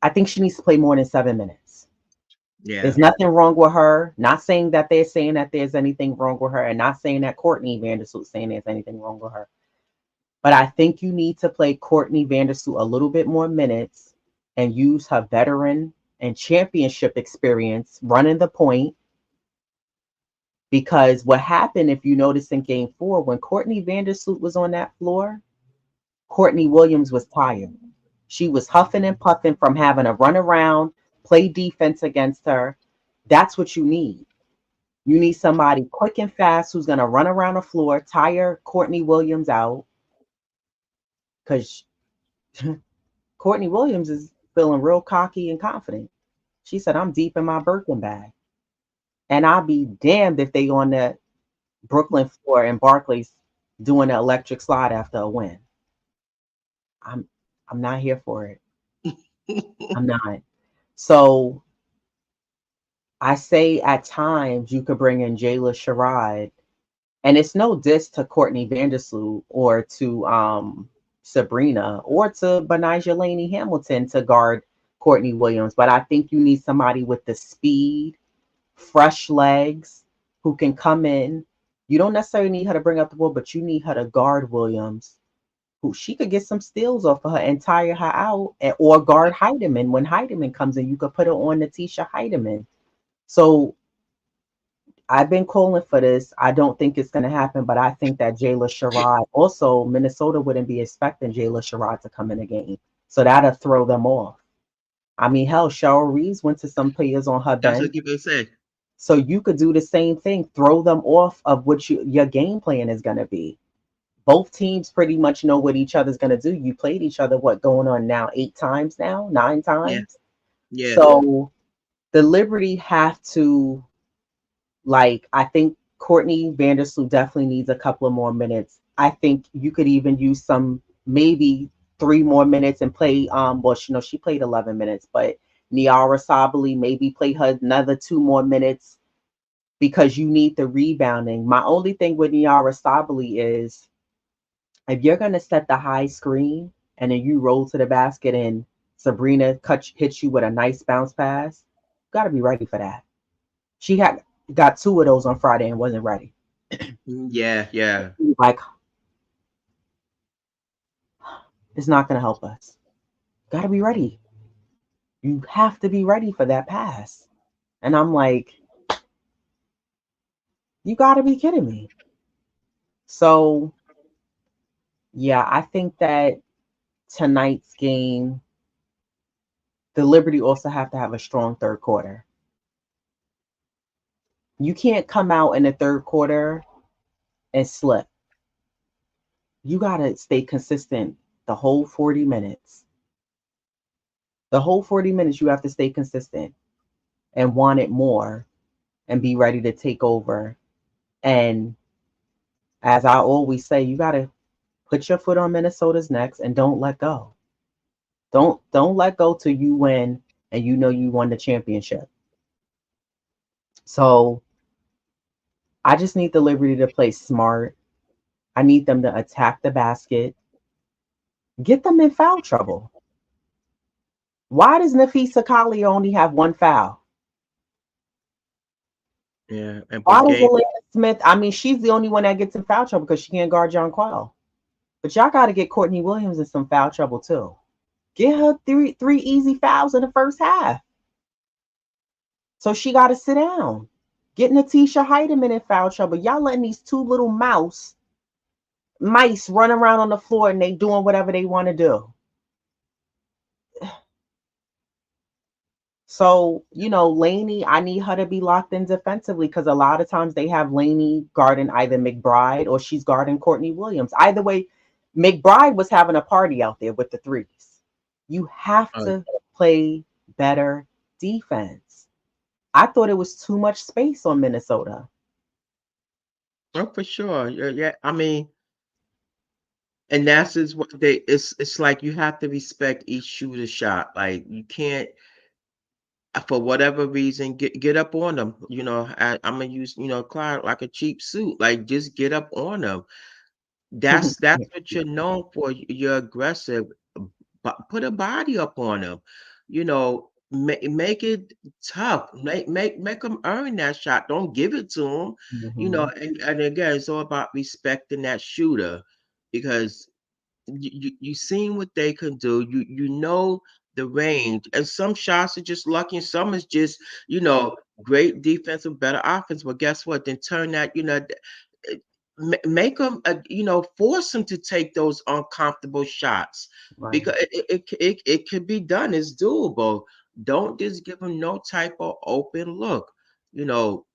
I think she needs to play more than 7 minutes. Yeah, There's nothing wrong with her. Not saying that they're saying that there's anything wrong with her, and not saying that Courtney Vandersloot saying there's anything wrong with her. But I think you need to play Courtney Vandersloot a little bit more minutes and use her veteran and championship experience running the point. Because what happened, if you notice in game 4, when Courtney Vandersloot was on that floor, Courtney Williams was tired. She was huffing and puffing from having to run around, play defense against her. That's what you need. You need somebody quick and fast who's going to run around the floor, tire Courtney Williams out, because Courtney Williams is feeling real cocky and confident. She said, I'm deep in my Birkin bag. And I'll be damned if they on the Brooklyn floor in Barclays doing the electric slide after a win. I'm I'm not here for it. I'm not. So I say at times you could bring in Jayla Sherrod, and it's no diss to Courtney Vandersloot or to Sabrina or to Benijah Laney Hamilton to guard Courtney Williams, but I think you need somebody with the speed, fresh legs, who can come in. You don't necessarily need her to bring up the ball, but you need her to guard Williams, who she could get some steals off of her and tire her out, or guard Heidemann. When Heidemann comes in, you could put her on Natisha Heidemann. So I've been calling for this. I don't think it's going to happen, but I think that Jayla Sherrod, also Minnesota wouldn't be expecting Jayla Sherrod to come in the game. So that'll throw them off. I mean, hell, Cheryl Reeves went to some players on her That's what bench. people say. So you could do the same thing, throw them off of what your game plan is going to be. Both teams pretty much know what each other's going to do. You played each other, what, going on now, 8 times now, nine Yeah, times? yeah. So the Liberty have to, like, I think Courtney Vandersloot definitely needs a couple of more minutes. I think you could even use some, maybe 3 more minutes and play, well, she played 11 minutes, but Niara Sabali, maybe play her another 2 more minutes because you need the rebounding. My only thing with Niara Sabali is if you're going to set the high screen and then you roll to the basket and Sabrina hits you with a nice bounce pass, you got to be ready for that. She had got 2 of those on Friday and wasn't ready. Yeah, yeah. Like, it's not going to help us. Got to be ready. You have to be ready for that pass. And I'm like, you got to be kidding me. So, yeah, I think that tonight's game, the Liberty also have to have a strong third quarter. You can't come out in the third quarter and slip. You got to stay consistent the whole 40 minutes. The whole 40 minutes, you have to stay consistent and want it more and be ready to take over. And as I always say, you got to Put your foot on Minnesota's necks and don't let go. Don't let go till you win and you know you won the championship. So I just need the Liberty to play smart. I need them to attack the basket, get them in foul trouble. Why does Nafisa Collier only have one foul? Yeah, and Why but does game Elena Smith? I mean, she's the only one that gets in foul trouble because she can't guard John Quell. But y'all got to get Courtney Williams in some foul trouble too. Get her three easy fouls in the first half. So she got to sit down. Get Natisha Heideman in foul trouble. Y'all letting these two little mice run around on the floor and they doing whatever they want to do. So, Laney, I need her to be locked in defensively because a lot of times they have Laney guarding either McBride or she's guarding Courtney Williams. Either way, McBride was having a party out there with the threes. You have uh, to play better defense. I thought it was too much space on Minnesota. oh, for sure. Yeah, yeah. I mean, and that's is what they it's like you have to respect each shooter shot. Like you can't for whatever reason get up on them. I'm gonna use Clyde like a cheap suit. Like just get up on them. That's what you're known for. You're aggressive, but put a body up on them. Make it tough. Make them earn that shot. Don't give it to them. Hmm. And again, it's all about respecting that shooter because you seen what they can do. You know the range, and some shots are just lucky, and some is just great defense or better offense. But guess what? Then turn that make them force them to take those uncomfortable shots Right. because it could be done. It's doable. Don't just give them no type of open look. You know,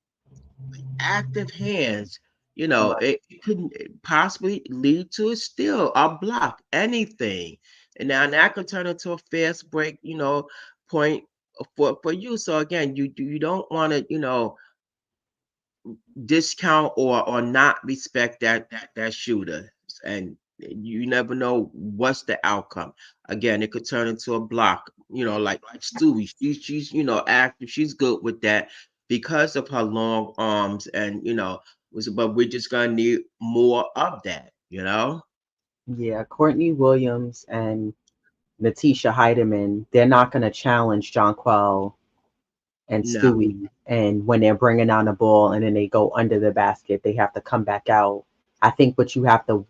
active hands, Right. it could possibly lead to a steal, a block, anything. And now that could turn into a fast break, point for you. So again, you don't want to, discount or not respect that shooter. And you never know what's the outcome. Again, it could turn into a block, like Stewie. She's active, she's good with that because of her long arms and but we're just gonna need more of that. Yeah, Courtney Williams and Natisha Heideman, they're not going to challenge Jonquel and No. Stewie. And when they're bringing down the ball and then they go under the basket, they have to come back out. I think what you have to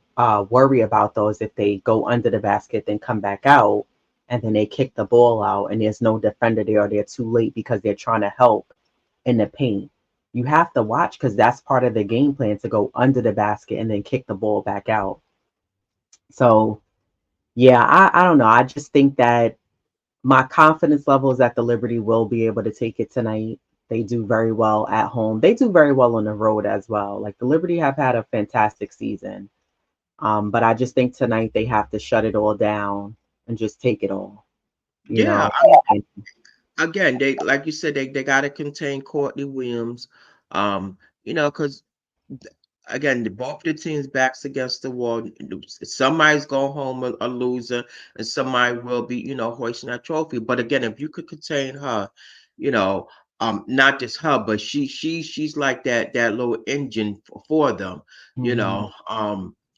worry about though is if they go under the basket, then come back out, and then they kick the ball out, and there's no defender there, or they're too late because they're trying to help in the paint. You have to watch because that's part of the game plan to go under the basket and then kick the ball back out. So yeah, I don't know. I just think that my confidence level is that the Liberty will be able to take it tonight. They do very well at home. They do very well on the road as well. Like the Liberty have had a fantastic season. But I just think tonight they have to shut it all down and just take it all, you Yeah, know. I mean, And again, they like you said, they gotta contain Courtney Williams. Because again, both the teams backs against the wall. Somebody's going home a loser, and somebody will be, hoisting that trophy. But again, if you could contain her, you know, not just her, but she's like that little engine for them. You mhm, know,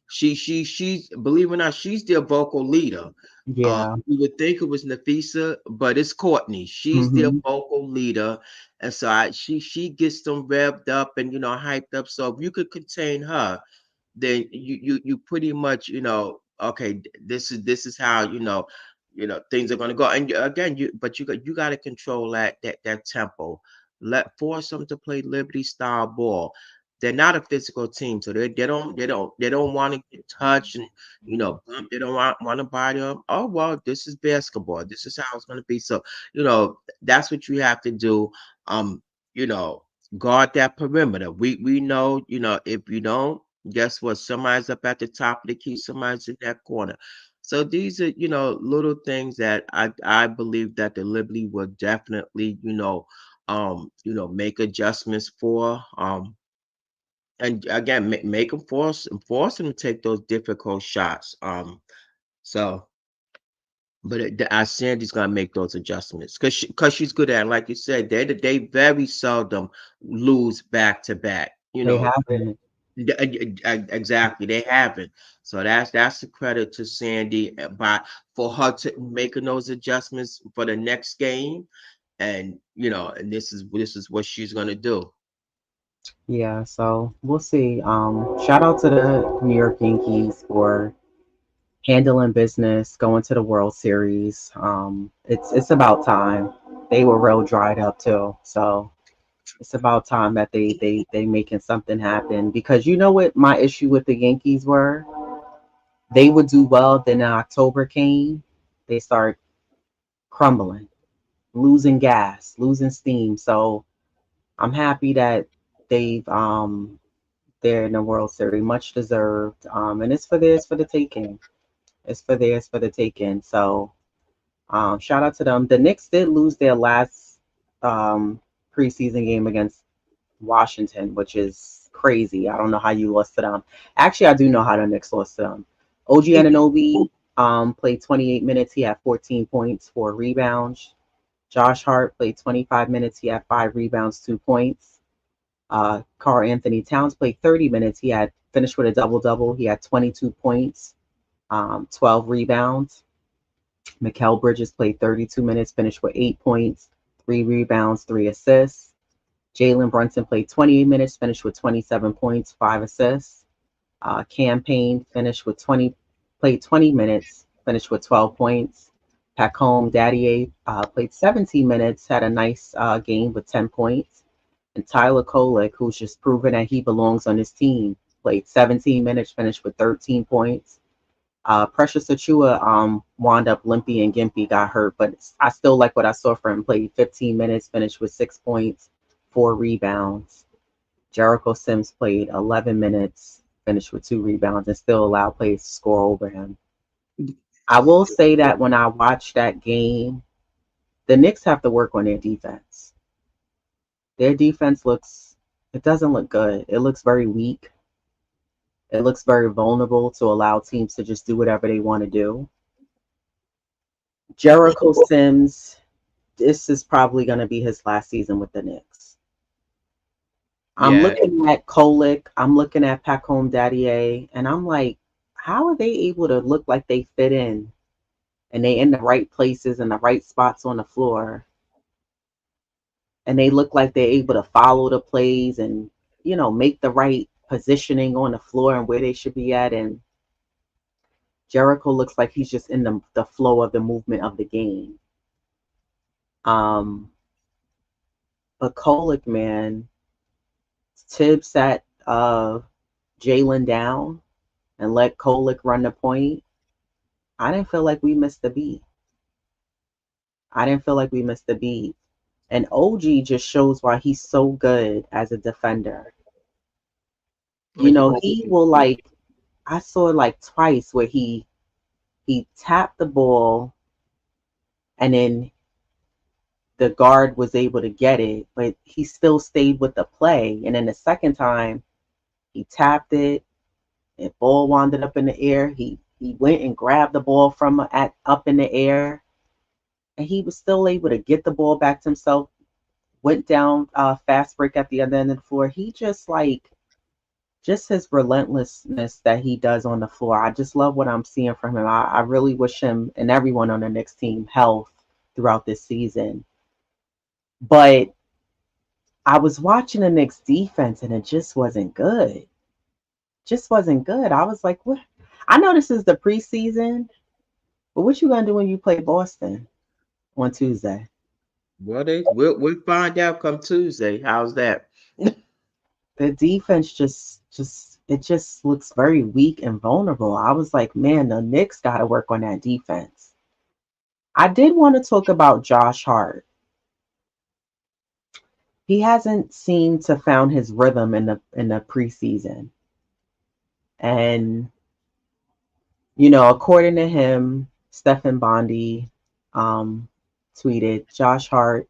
she's believe it or not, she's their vocal leader. yeah. You would think it was Nafisa, but it's Courtney. She's their Hmm. vocal leader, and so she gets them revved up and hyped up. So if you could contain her, then you pretty much okay, this is how things are going to go. And again, you got to control that tempo. Force them to play Liberty style ball. They're not a physical team, so they don't want to get touched and bump. They don't want to body them. Oh well, this is basketball. This is how it's going to be. So that's what you have to do. You know, guard that perimeter. We know if you don't, guess what? Somebody's up at the top of the key, somebody's in that corner. So these are, little things that I believe that the Liberty will definitely, make adjustments for. and again, make them force them to take those difficult shots. So, but Sandy's gonna make those adjustments because she's good at it. Like you said, they very seldom lose back to back. You They know, haven't. exactly, they haven't. So that's a credit to Sandy by for her to making those adjustments for the next game, and and this is what she's gonna do. Yeah, so we'll see. Shout out to the New York Yankees for handling business, going to the World Series. It's about time. They were real dried up too, so it's about time that they making something happen. Because you know what my issue with the Yankees were? They would do well, then October came, they start crumbling, losing gas, losing steam. So I'm happy that they've they're in the World Series, much deserved. And it's for theirs for the taking. It's for theirs for the taking. So shout out to them. The Knicks did lose their last um, preseason game against Washington, which is crazy. I don't know how you lost to them. Actually, I do know how the Knicks lost to them. OG Anunoby played 28 minutes. He had 14 points, 4 rebounds. Josh Hart played 25 minutes. He had 5 rebounds, 2 points. Carl Anthony Towns played 30 minutes. He had finished with a double double. He had 22 points, 12 rebounds. Mikal Bridges played 32 minutes, finished with 8 points, 3 rebounds, 3 assists. Jalen Brunson played 28 minutes, finished with 27 points, 5 assists. Campaign finished with 20, played 20 minutes, finished with 12 points. Pacome Daddier played 17 minutes, had a nice game with 10 points. And Tyler Kolek, who's just proven that he belongs on his team, played 17 minutes, finished with 13 points. Precious Achua wound up limpy and gimpy, got hurt, but I still like what I saw from him. Played 15 minutes, finished with 6 points, 4 rebounds. Jericho Sims played 11 minutes, finished with 2 rebounds, and still allowed players to score over him. I will say that when I watched that game, the Knicks have to work on their defense. Their defense it doesn't look good. It looks very weak. It looks very vulnerable to allow teams to just do whatever they want to do. Jericho Sims, this is probably going to be his last season with the Knicks. I'm Yeah, looking at Kolek, I'm looking at Pacome Daddier, and I'm like, how are they able to look like they fit in and they in the right places and the right spots on the floor, and they look like they're able to follow the plays and make the right positioning on the floor and where they should be at. And Jericho looks like he's just in the flow of the movement of the game. Um, but Kolek, man, Tibbs sat Jalen down and let Kolek run the point. I didn't feel like we missed the beat. I didn't feel like we missed the beat. And OG just shows why he's so good as a defender. and He will I saw like twice where he tapped the ball and then the guard was able to get it, but he still stayed with the play. And then the second time he tapped it, and ball wandered up in the air. He went and grabbed the ball from at up in the air, and he was still able to get the ball back to himself. Went down fast break at the other end of the floor. He just his relentlessness that he does on the floor. I just love what I'm seeing from him. I really wish him and everyone on the Knicks team health throughout this season. But I was watching the Knicks defense and it just wasn't good. Just wasn't good. I was like, what? I know this is the preseason, but what you gonna do when you play Boston on Tuesday? well, we'll find out come Tuesday. How's that? The defense just it just looks very weak and vulnerable. I was like, man, the Knicks got to work on that defense. I did want to talk about Josh Hart. He hasn't seemed to found his rhythm in the preseason. And according to him, Stephen Bondi tweeted Josh Hart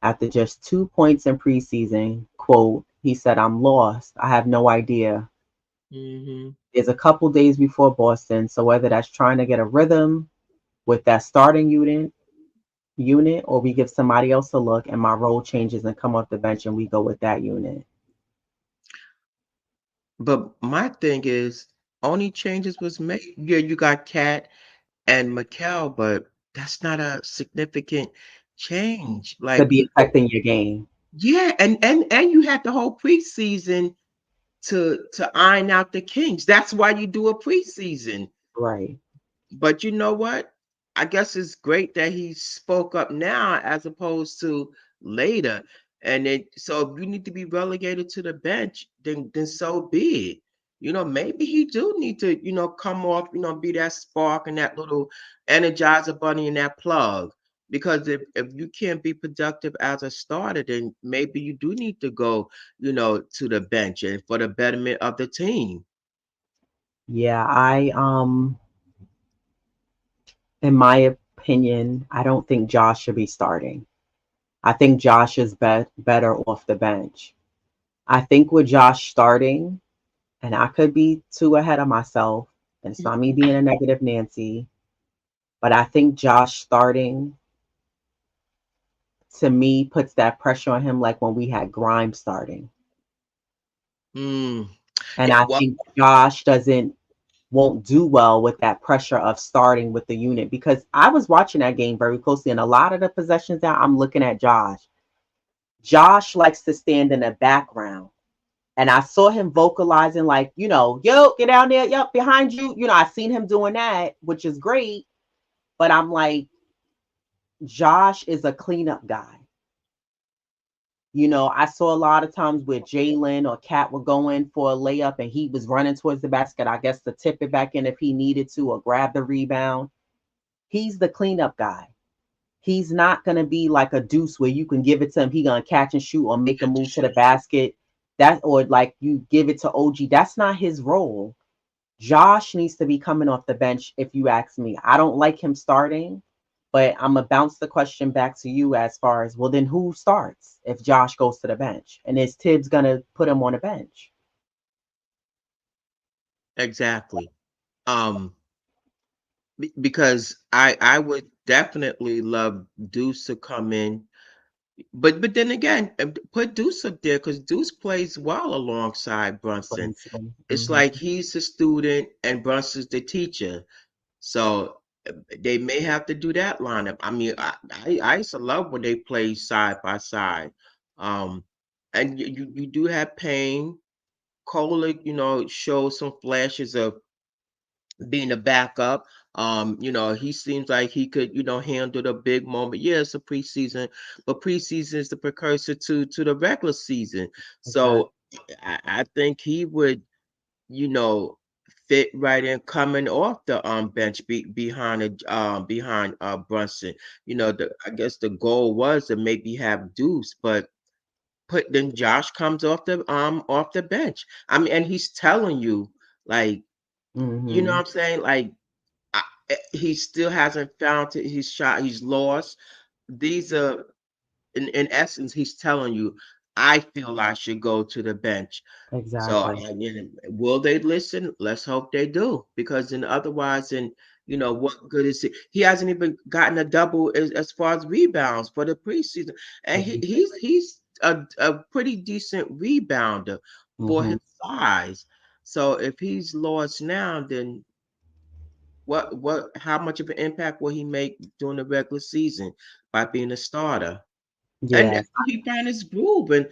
after just 2 points in preseason, quote, He said, I'm lost. I have no idea. Hmm. There's a couple days before Boston. So whether that's trying to get a rhythm with that starting unit, or we give somebody else a look and my role changes and come off the bench and we go with that unit. But my thing is, only changes was made. Yeah, you got Cat and Mikel, but that's not a significant change. To Like, be affecting your game. yeah, and you had the whole preseason to iron out the kinks. That's why you do a preseason. Right. But you know what? I guess it's great that he spoke up now as opposed to later. And then, so if you need to be relegated to the bench, then so be it. Maybe he do need to, come off, be that spark and that little energizer bunny and that plug. Because if you can't be productive as a starter, then maybe you do need to go, to the bench and for the betterment of the team. Yeah, in my opinion, I don't think Josh should be starting. I think Josh is better off the bench. I think with Josh starting, and I could be too ahead of myself, and it's not me being a negative Nancy, but I think Josh starting to me puts that pressure on him like when we had Grimes starting. Mm. And Yeah, I well, think Josh doesn't won't do well with that pressure of starting with the unit because I was watching that game very closely and a lot of the possessions that I'm looking at Josh. Josh likes to stand in the background. And I saw him vocalizing like, yo, get down there, yep, behind you. I seen him doing that, which is great. But I'm like, Josh is a cleanup guy. I saw a lot of times where Jalen or Kat were going for a layup and he was running towards the basket, I guess to tip it back in if he needed to or grab the rebound. He's the cleanup guy. He's not going to be like a deuce where you can give it to him. He going to catch and shoot or make a move to the basket. Or like you give it to OG. That's not his role. Josh needs to be coming off the bench, if you ask me. I don't like him starting, but I'm going to bounce the question back to you as far as, well, then who starts if Josh goes to the bench? And is Tibbs going to put him on the bench? exactly. Um, because I would definitely love Deuce to come in, but then again, put Deuce up there because Deuce plays well alongside Brunson. Brunson. It's Hmm. like he's the student and Brunson's the teacher, so they may have to do that lineup. I mean, I used to love when they played side by side. Um, and you do have Payne. Kohler, shows some flashes of being a backup. He seems like he could, handle the big moment. Yeah, it's a preseason, but preseason is the precursor to the regular season. Exactly. So I think he would, you know, fit right in coming off the bench behind Brunson. I guess the goal was to maybe have Deuce, but put then Josh comes off the bench. I mean, and he's telling you like, what Hmm. I'm saying? Like he still hasn't found his shot. He's lost. These are, in essence, he's telling you, I feel I should go to the bench. So, Exactly. will they listen? Let's hope they do, because then otherwise, then what good is it? He hasn't even gotten a double as far as rebounds for the preseason, and he's a pretty decent rebounder for Hmm. his size. So if he's lost now, then how much of an impact will he make during the regular season by being a starter? And Yeah. he found his groove, and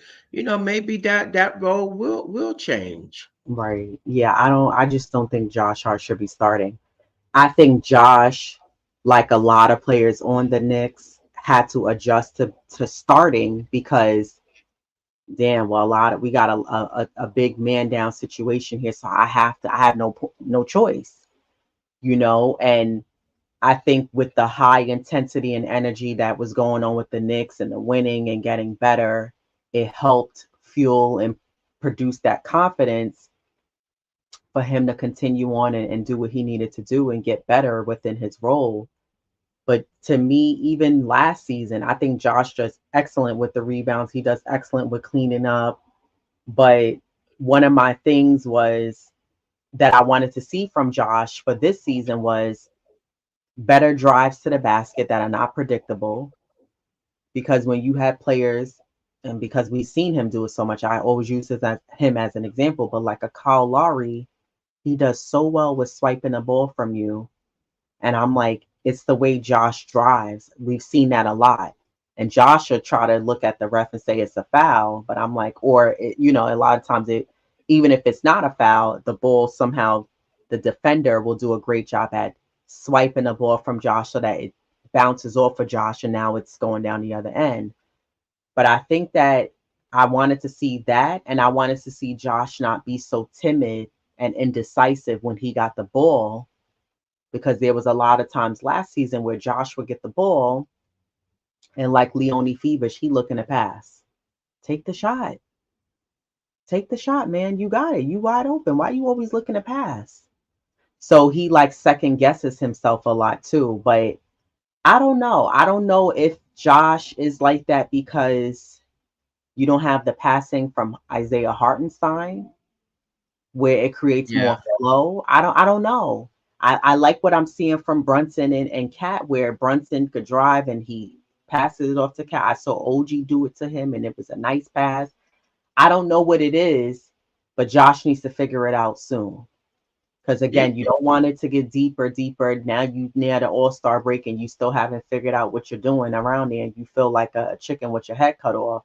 maybe that role will change. Right. Yeah. I just don't think Josh Hart should be starting. I think Josh, like a lot of players on the Knicks, had to adjust to starting because damn, well, we got a big man down situation here, so I have no choice, and I think with the high intensity and energy that was going on with the Knicks and the winning and getting better, it helped fuel and produce that confidence for him to continue on and do what he needed to do and get better within his role. But to me, even last season, I think Josh does excellent with the rebounds. He does excellent with cleaning up. But one of my things was that I wanted to see from Josh for this season was better drives to the basket that are not predictable. Because when you have players, and because we've seen him do it so much, I always use him as an example. But like a Kyle Lowry, he does so well with swiping the ball from you. And I'm like, it's the way Josh drives. We've seen that a lot. And Josh will try to look at the ref and say it's a foul, but I'm like, or a lot of times even if it's not a foul, the ball somehow the defender will do a great job at swiping the ball from Josh so that it bounces off of Josh and now it's going down the other end. But I think that I wanted to see that, and I wanted to see Josh not be so timid and indecisive when he got the ball, because there was a lot of times last season where Josh would get the ball and like Leone Fevers, he looking to pass. Take the shot. Take the shot, man. You got it. You wide open. Why you always looking to pass? So he like second guesses himself a lot too. But I don't know. I don't know if Josh is like that because you don't have the passing from Isaiah Hartenstein where it creates Yeah. more flow. I don't know. I like what I'm seeing from Brunson and Cat, where Brunson could drive and he passes it off to Cat. I saw OG do it to him and it was a nice pass. I don't know what it is, but Josh needs to figure it out soon. Because Yeah. again, you don't want it to get deeper, deeper. Now you near the All-Star break and you still haven't figured out what you're doing around there, and you feel like a chicken with your head cut off.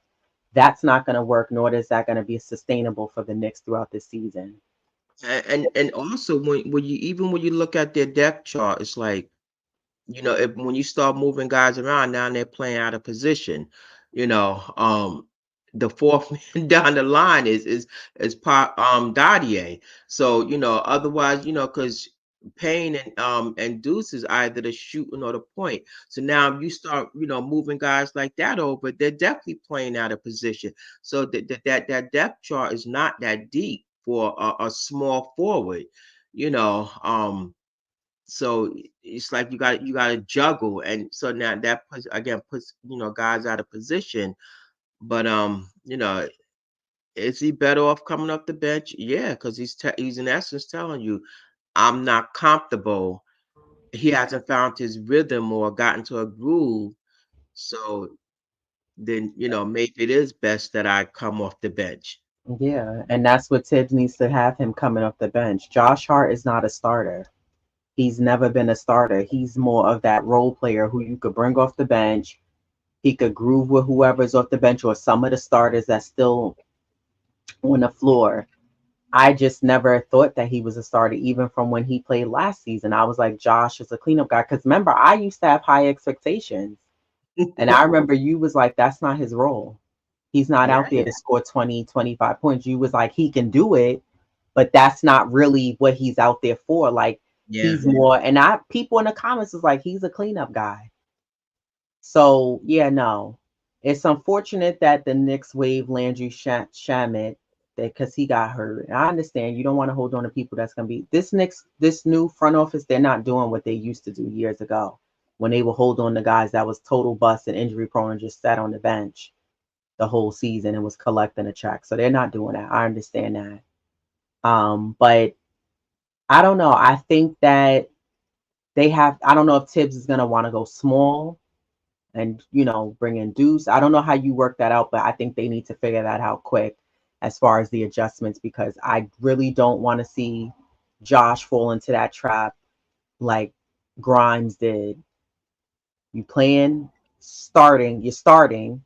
That's not going to work, nor is that going to be sustainable for the Knicks throughout the season. And also when you even when you look at their depth chart, it's like, if when you start moving guys around, now they're playing out of position. You know, the fourth man down the line is Dadier. So, otherwise, because Payne and Deuce is either the shooting or the point. So now if you start, moving guys like that over, they're definitely playing out of position. So that depth chart is not that deep for a small forward, you know. So it's like you got to juggle, and so now that puts guys out of position. But is he better off coming off the bench? Yeah, because he's in essence telling you, I'm not comfortable. He hasn't found his rhythm or gotten to a groove. So then maybe it is best that I come off the bench. Yeah, and that's what Tibbs needs to have him coming off the bench. Josh Hart is not a starter. He's never been a starter. He's more of that role player who you could bring off the bench. He could groove with whoever's off the bench or some of the starters that's still on the floor. I just never thought that he was a starter, even from when he played last season. I was like, Josh is a cleanup guy. Because remember, I used to have high expectations. And I remember you was like, that's not his role. He's not out there Yeah, to score 20, 25 points. You was like, he can do it, but that's not really what he's out there for. Like, yeah. he's more, and people in the comments was like, he's a cleanup guy. So yeah, no, it's unfortunate that the Knicks waived Landry Shamet because he got hurt. And I understand you don't want to hold on to people that's gonna be this new front office. They're not doing what they used to do years ago when they would hold on to guys that was total bust and injury prone and just sat on the bench the whole season and was collecting a check. So they're not doing that. I understand that. But I don't know. I think that they have. I don't know if Tibbs is gonna want to go small and bring in Deuce. I don't know how you work that out, but I think they need to figure that out quick as far as the adjustments, because I really don't want to see Josh fall into that trap like Grimes did. You playing you're starting,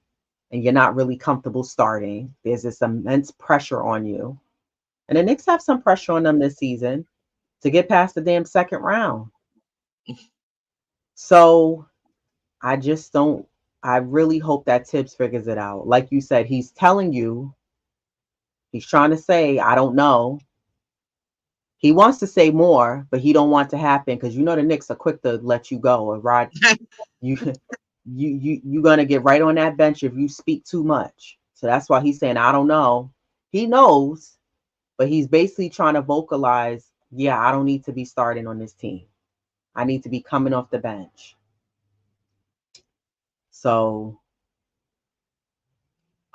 and you're not really comfortable starting. There's this immense pressure on you. And the Knicks have some pressure on them this season to get past the damn second round. So I just don't. I really hope that Tibbs figures it out. Like you said, he's telling you, he's trying to say, I don't know. He wants to say more, but he don't want to happen because the Knicks are quick to let you go. Or Rod, you you're gonna get right on that bench if you speak too much. So that's why he's saying, I don't know. He knows, but he's basically trying to vocalize, yeah, I don't need to be starting on this team. I need to be coming off the bench. So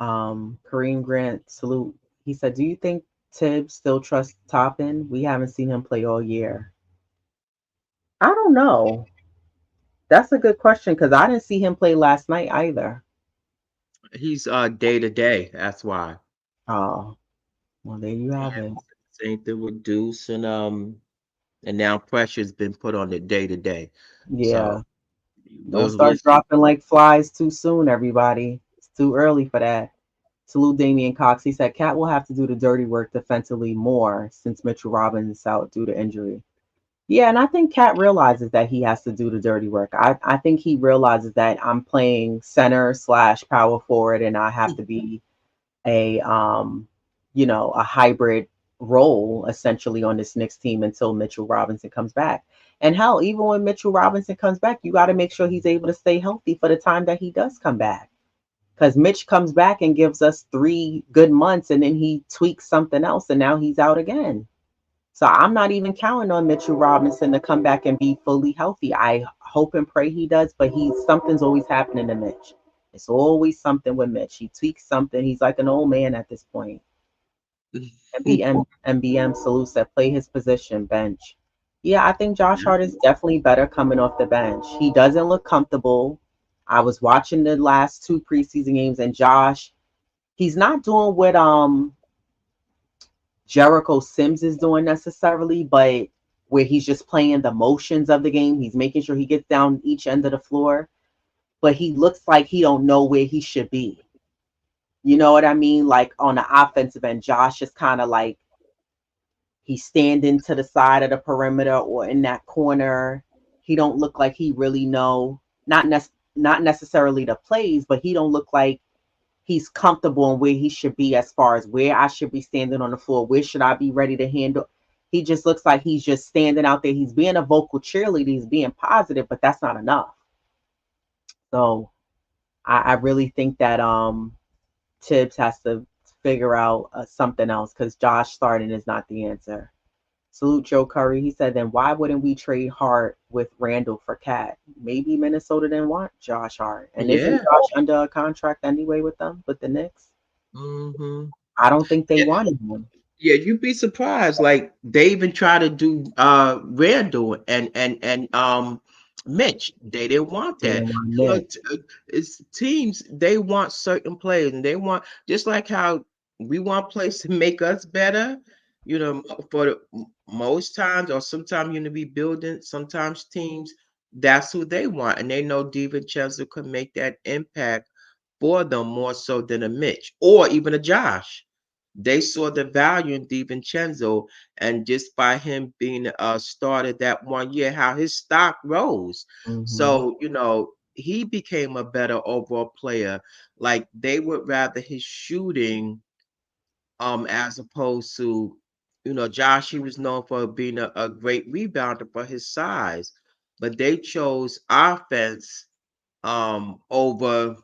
Kareem Grant, salute. He said, "Do you think Tibbs still trusts Toppin? We haven't seen him play all year." I don't know. That's a good question because I didn't see him play last night either. He's day to day. That's why. Oh, well, there you have it. And same thing with Deuce and now pressure's been put on the day to day. Yeah. So Don't we'll start see. dropping like flies too soon, everybody. It's too early for that. Salute Damian Cox. He said Cat will have to do the dirty work defensively more since Mitchell Robbins is out due to injury. Yeah, and I think Cat realizes that he has to do the dirty work. I think he realizes that I'm playing center slash power forward and I have to be a a hybrid role essentially on this Knicks team until Mitchell Robinson comes back. And hell, even when Mitchell Robinson comes back, you got to make sure he's able to stay healthy for the time that he does come back. Because Mitch comes back and gives us 3 good months and then he tweaks something else and now he's out again. So I'm not even counting on Mitchell Robinson to come back and be fully healthy. I hope and pray he does, but he's something's always happening to Mitch. It's always something with Mitch. He tweaks something. He's like an old man at this point. MBM salutes that play his position bench. Yeah, I think Josh Yeah. Hart is definitely better coming off the bench. He doesn't look comfortable. I was watching the last 2 preseason games, and Josh, he's not doing what Jericho Sims is doing necessarily, but where he's just playing the motions of the game. He's making sure he gets down each end of the floor, but he looks like he don't know where he should be. You know what I mean? Like on the offensive end, Josh is kind of like he's standing to the side of the perimeter or in that corner. He don't look like he really know not necessarily the plays, but he don't look like he's comfortable in where he should be as far as where I should be standing on the floor. Where should I be ready to handle? He just looks like he's just standing out there. He's being a vocal cheerleader. He's being positive, but that's not enough. So I really think that Tibbs has to figure out something else because Josh starting is not the answer. Salute Joe Curry. He said, then why wouldn't we trade Hart with Randall for Cat? Maybe Minnesota didn't want Josh Hart. And isn't Yeah. Josh under a contract anyway with them, with the Knicks? Hmm. I don't think they wanted him. Yeah, you'd be surprised. Like they even try to do Randall and Mitch. They didn't want They that. didn't want You know, Nick. it's teams, they want certain players and they want just like how we want players to make us better, you know, for most times or sometimes you know be building, sometimes teams that's who they want. And they know DiVincenzo could make that impact for them more so than a Mitch or even a Josh. They saw the value in DiVincenzo, and just by him being started that one year, how his stock rose. Hmm. So you know he became a better overall player. Like they would rather his shooting, as opposed to you know Josh. He was known for being a great rebounder for his size, but they chose offense over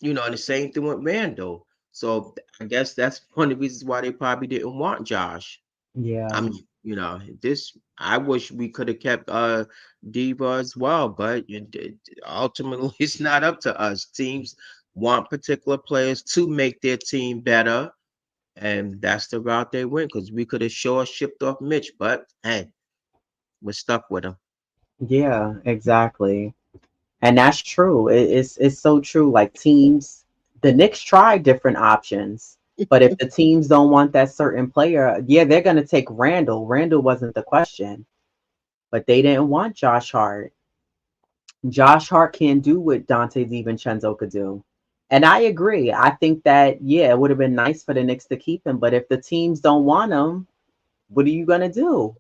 you know, and the same thing with Randall. So I guess that's one of the reasons why they probably didn't want Josh. I Yeah. mean, you know, this I wish we could have kept Diva as well, but ultimately it's not up to us. Teams want particular players to make their team better, and that's the route they went because we could have sure shipped off Mitch, but hey, we're stuck with him. Yeah, exactly. And that's true. It's so true. Like teams, the Knicks tried different options, but if the teams don't want that certain player, yeah, they're gonna take Randall. Randall wasn't the question, but they didn't want Josh Hart. Josh Hart can't do what Dante DiVincenzo could do. And I agree. I think that, yeah, it would have been nice for the Knicks to keep him. But if the teams don't want him, what are you going to do?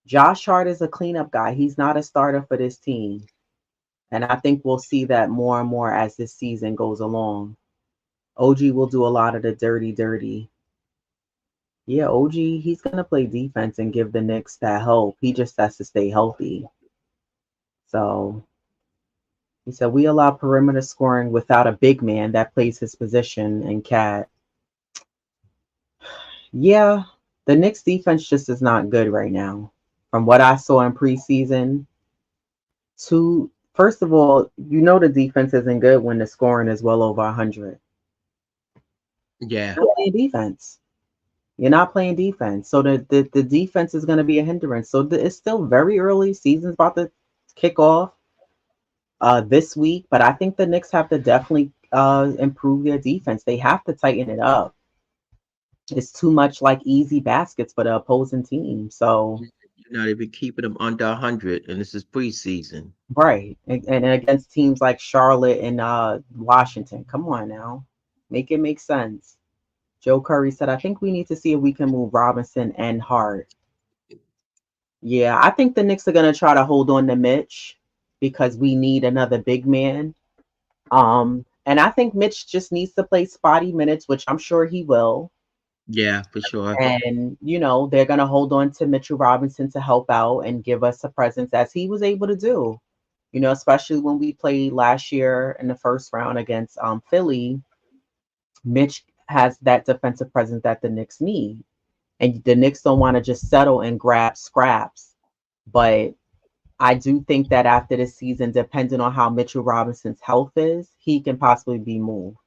Josh Hart is a cleanup guy. He's not a starter for this team. And I think we'll see that more and more as this season goes along. OG will do a lot of the dirty, dirty. Yeah, OG, he's going to play defense and give the Knicks that help. He just has to stay healthy. So he said, we allow perimeter scoring without a big man that plays his position and Cat. Yeah, the Knicks defense just is not good right now. From what I saw in preseason, first of all, you know the defense isn't good when the scoring is well over 100. Yeah. You're not playing defense. You're not playing defense. So the defense is going to be a hindrance. So it's still very early. Season's about to kick off this week, but I think the Knicks have to definitely improve their defense. They have to tighten it up. It's too much like easy baskets for the opposing team. So They've been keeping them under 100, and this is preseason. right, and against teams like Charlotte and Washington, come on now, make it make sense. Joe Curry said, "I think we need to see if we can move Robinson and Hart." Yeah, I think the Knicks are gonna try to hold on to Mitch because we need another big man. And I think Mitch just needs to play spotty minutes, which I'm sure he will. Yeah, for sure. And, they're going to hold on to Mitchell Robinson to help out and give us a presence as he was able to do, especially when we played last year in the first round against Philly. Mitch has that defensive presence that the Knicks need. And the Knicks don't want to just settle and grab scraps. But I do think that after this season, depending on how Mitchell Robinson's health is, he can possibly be moved.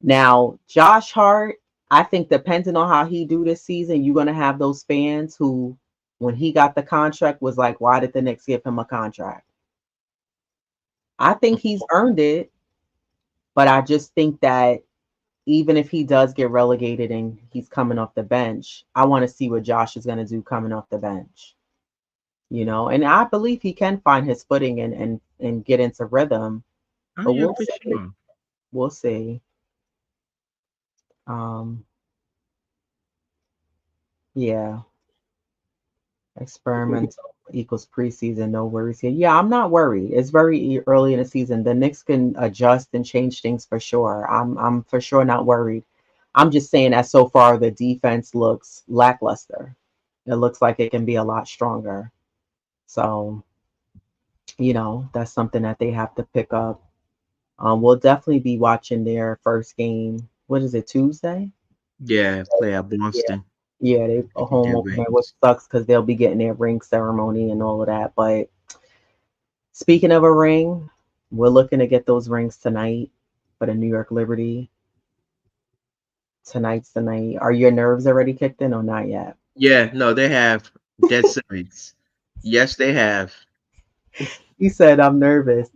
Now, Josh Hart, I think depending on how he do this season, you're gonna have those fans who, when he got the contract, was like, "Why did the Knicks give him a contract?" I think he's earned it, but I just think that even if he does get relegated and he's coming off the bench, I want to see what Josh is gonna do coming off the bench. And I believe he can find his footing and get into rhythm, Oh but yeah, we'll for see. sure. We'll see. Um, yeah. Experimental equals preseason, no worries here. Yeah, I'm not worried. It's very early in the season. The Knicks can adjust and change things for sure. I'm for sure not worried. I'm just saying that so far the defense looks lackluster. It looks like it can be a lot stronger. So, that's something that they have to pick up. We'll definitely be watching their first game. What is it, Tuesday? Yeah, play at Yeah. Boston. Yeah, they a They get home their opener, which rings. sucks because they'll be getting their ring ceremony and all of that. But speaking of a ring, we're looking to get those rings tonight for the New York Liberty. Tonight's the night. Are your nerves already kicked in or not yet? Yeah, no, they have dead serious. Yes, they have. He said I'm nervous.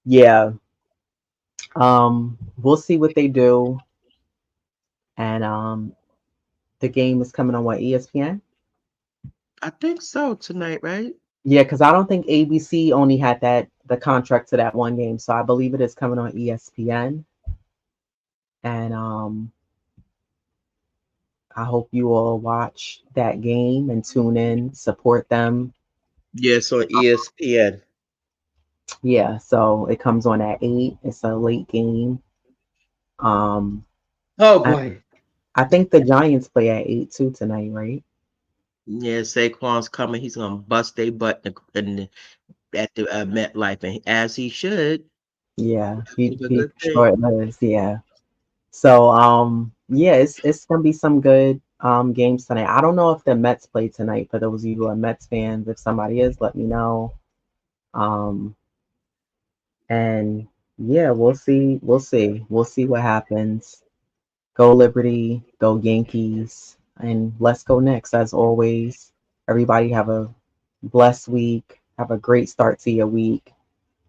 Yeah. We'll see what they do. And the game is coming on what, ESPN? I think so tonight, right? Yeah, because I don't think ABC only had the contract to that one game. So I believe it is coming on ESPN. And I hope you all watch that game and tune in, support them. Yes, on ESPN. Yeah, so it comes on at 8. It's a late game. Um, Oh I, boy. I think the Giants play at 8 too tonight, right? Yeah, Saquon's coming. He's gonna bust their butt at the MetLife, and as he should. Yeah, It's a he good for thing. sure is. Yeah. So yeah, it's gonna be some good games tonight. I don't know if the Mets play tonight. For those of you who are Mets fans, if somebody is, let me know. Um, and yeah, we'll see. We'll see. We'll see what happens. Go Liberty, go Yankees, and let's go Knicks as always. Everybody have a blessed week. Have a great start to your week.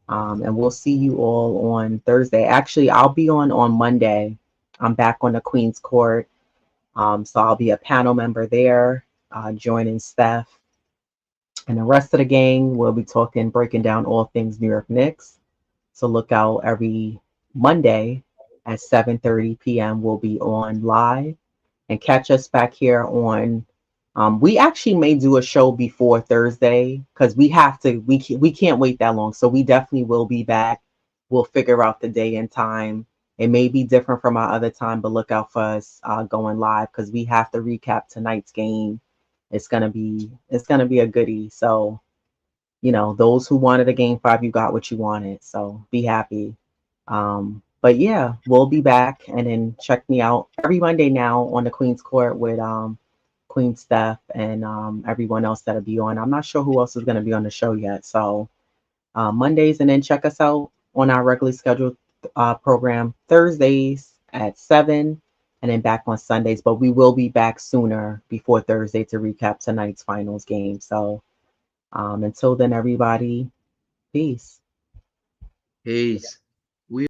And we'll see you all on Thursday. Actually, I'll be on Monday. I'm back on the Queen's Court. So I'll be a panel member there, joining Steph and the rest of the gang. We'll be talking, breaking down all things New York Knicks. So look out every Monday at 7:30 p.m. We'll be on live and catch us back here on. We actually may do a show before Thursday because we have to. We can't wait that long. So we definitely will be back. We'll figure out the day and time. It may be different from our other time, but look out for us going live because we have to recap tonight's game. It's gonna be a goodie. So those who wanted a game 5, you got what you wanted. So be happy. But yeah, we'll be back and then check me out every Monday now on the Queen's Court with Queen Steph and everyone else that'll be on. I'm not sure who else is gonna be on the show yet. So Mondays and then check us out on our regularly scheduled program Thursdays at 7. and then back on Sundays. But we will be back sooner before Thursday to recap tonight's finals game. So until then, everybody, peace. Peace.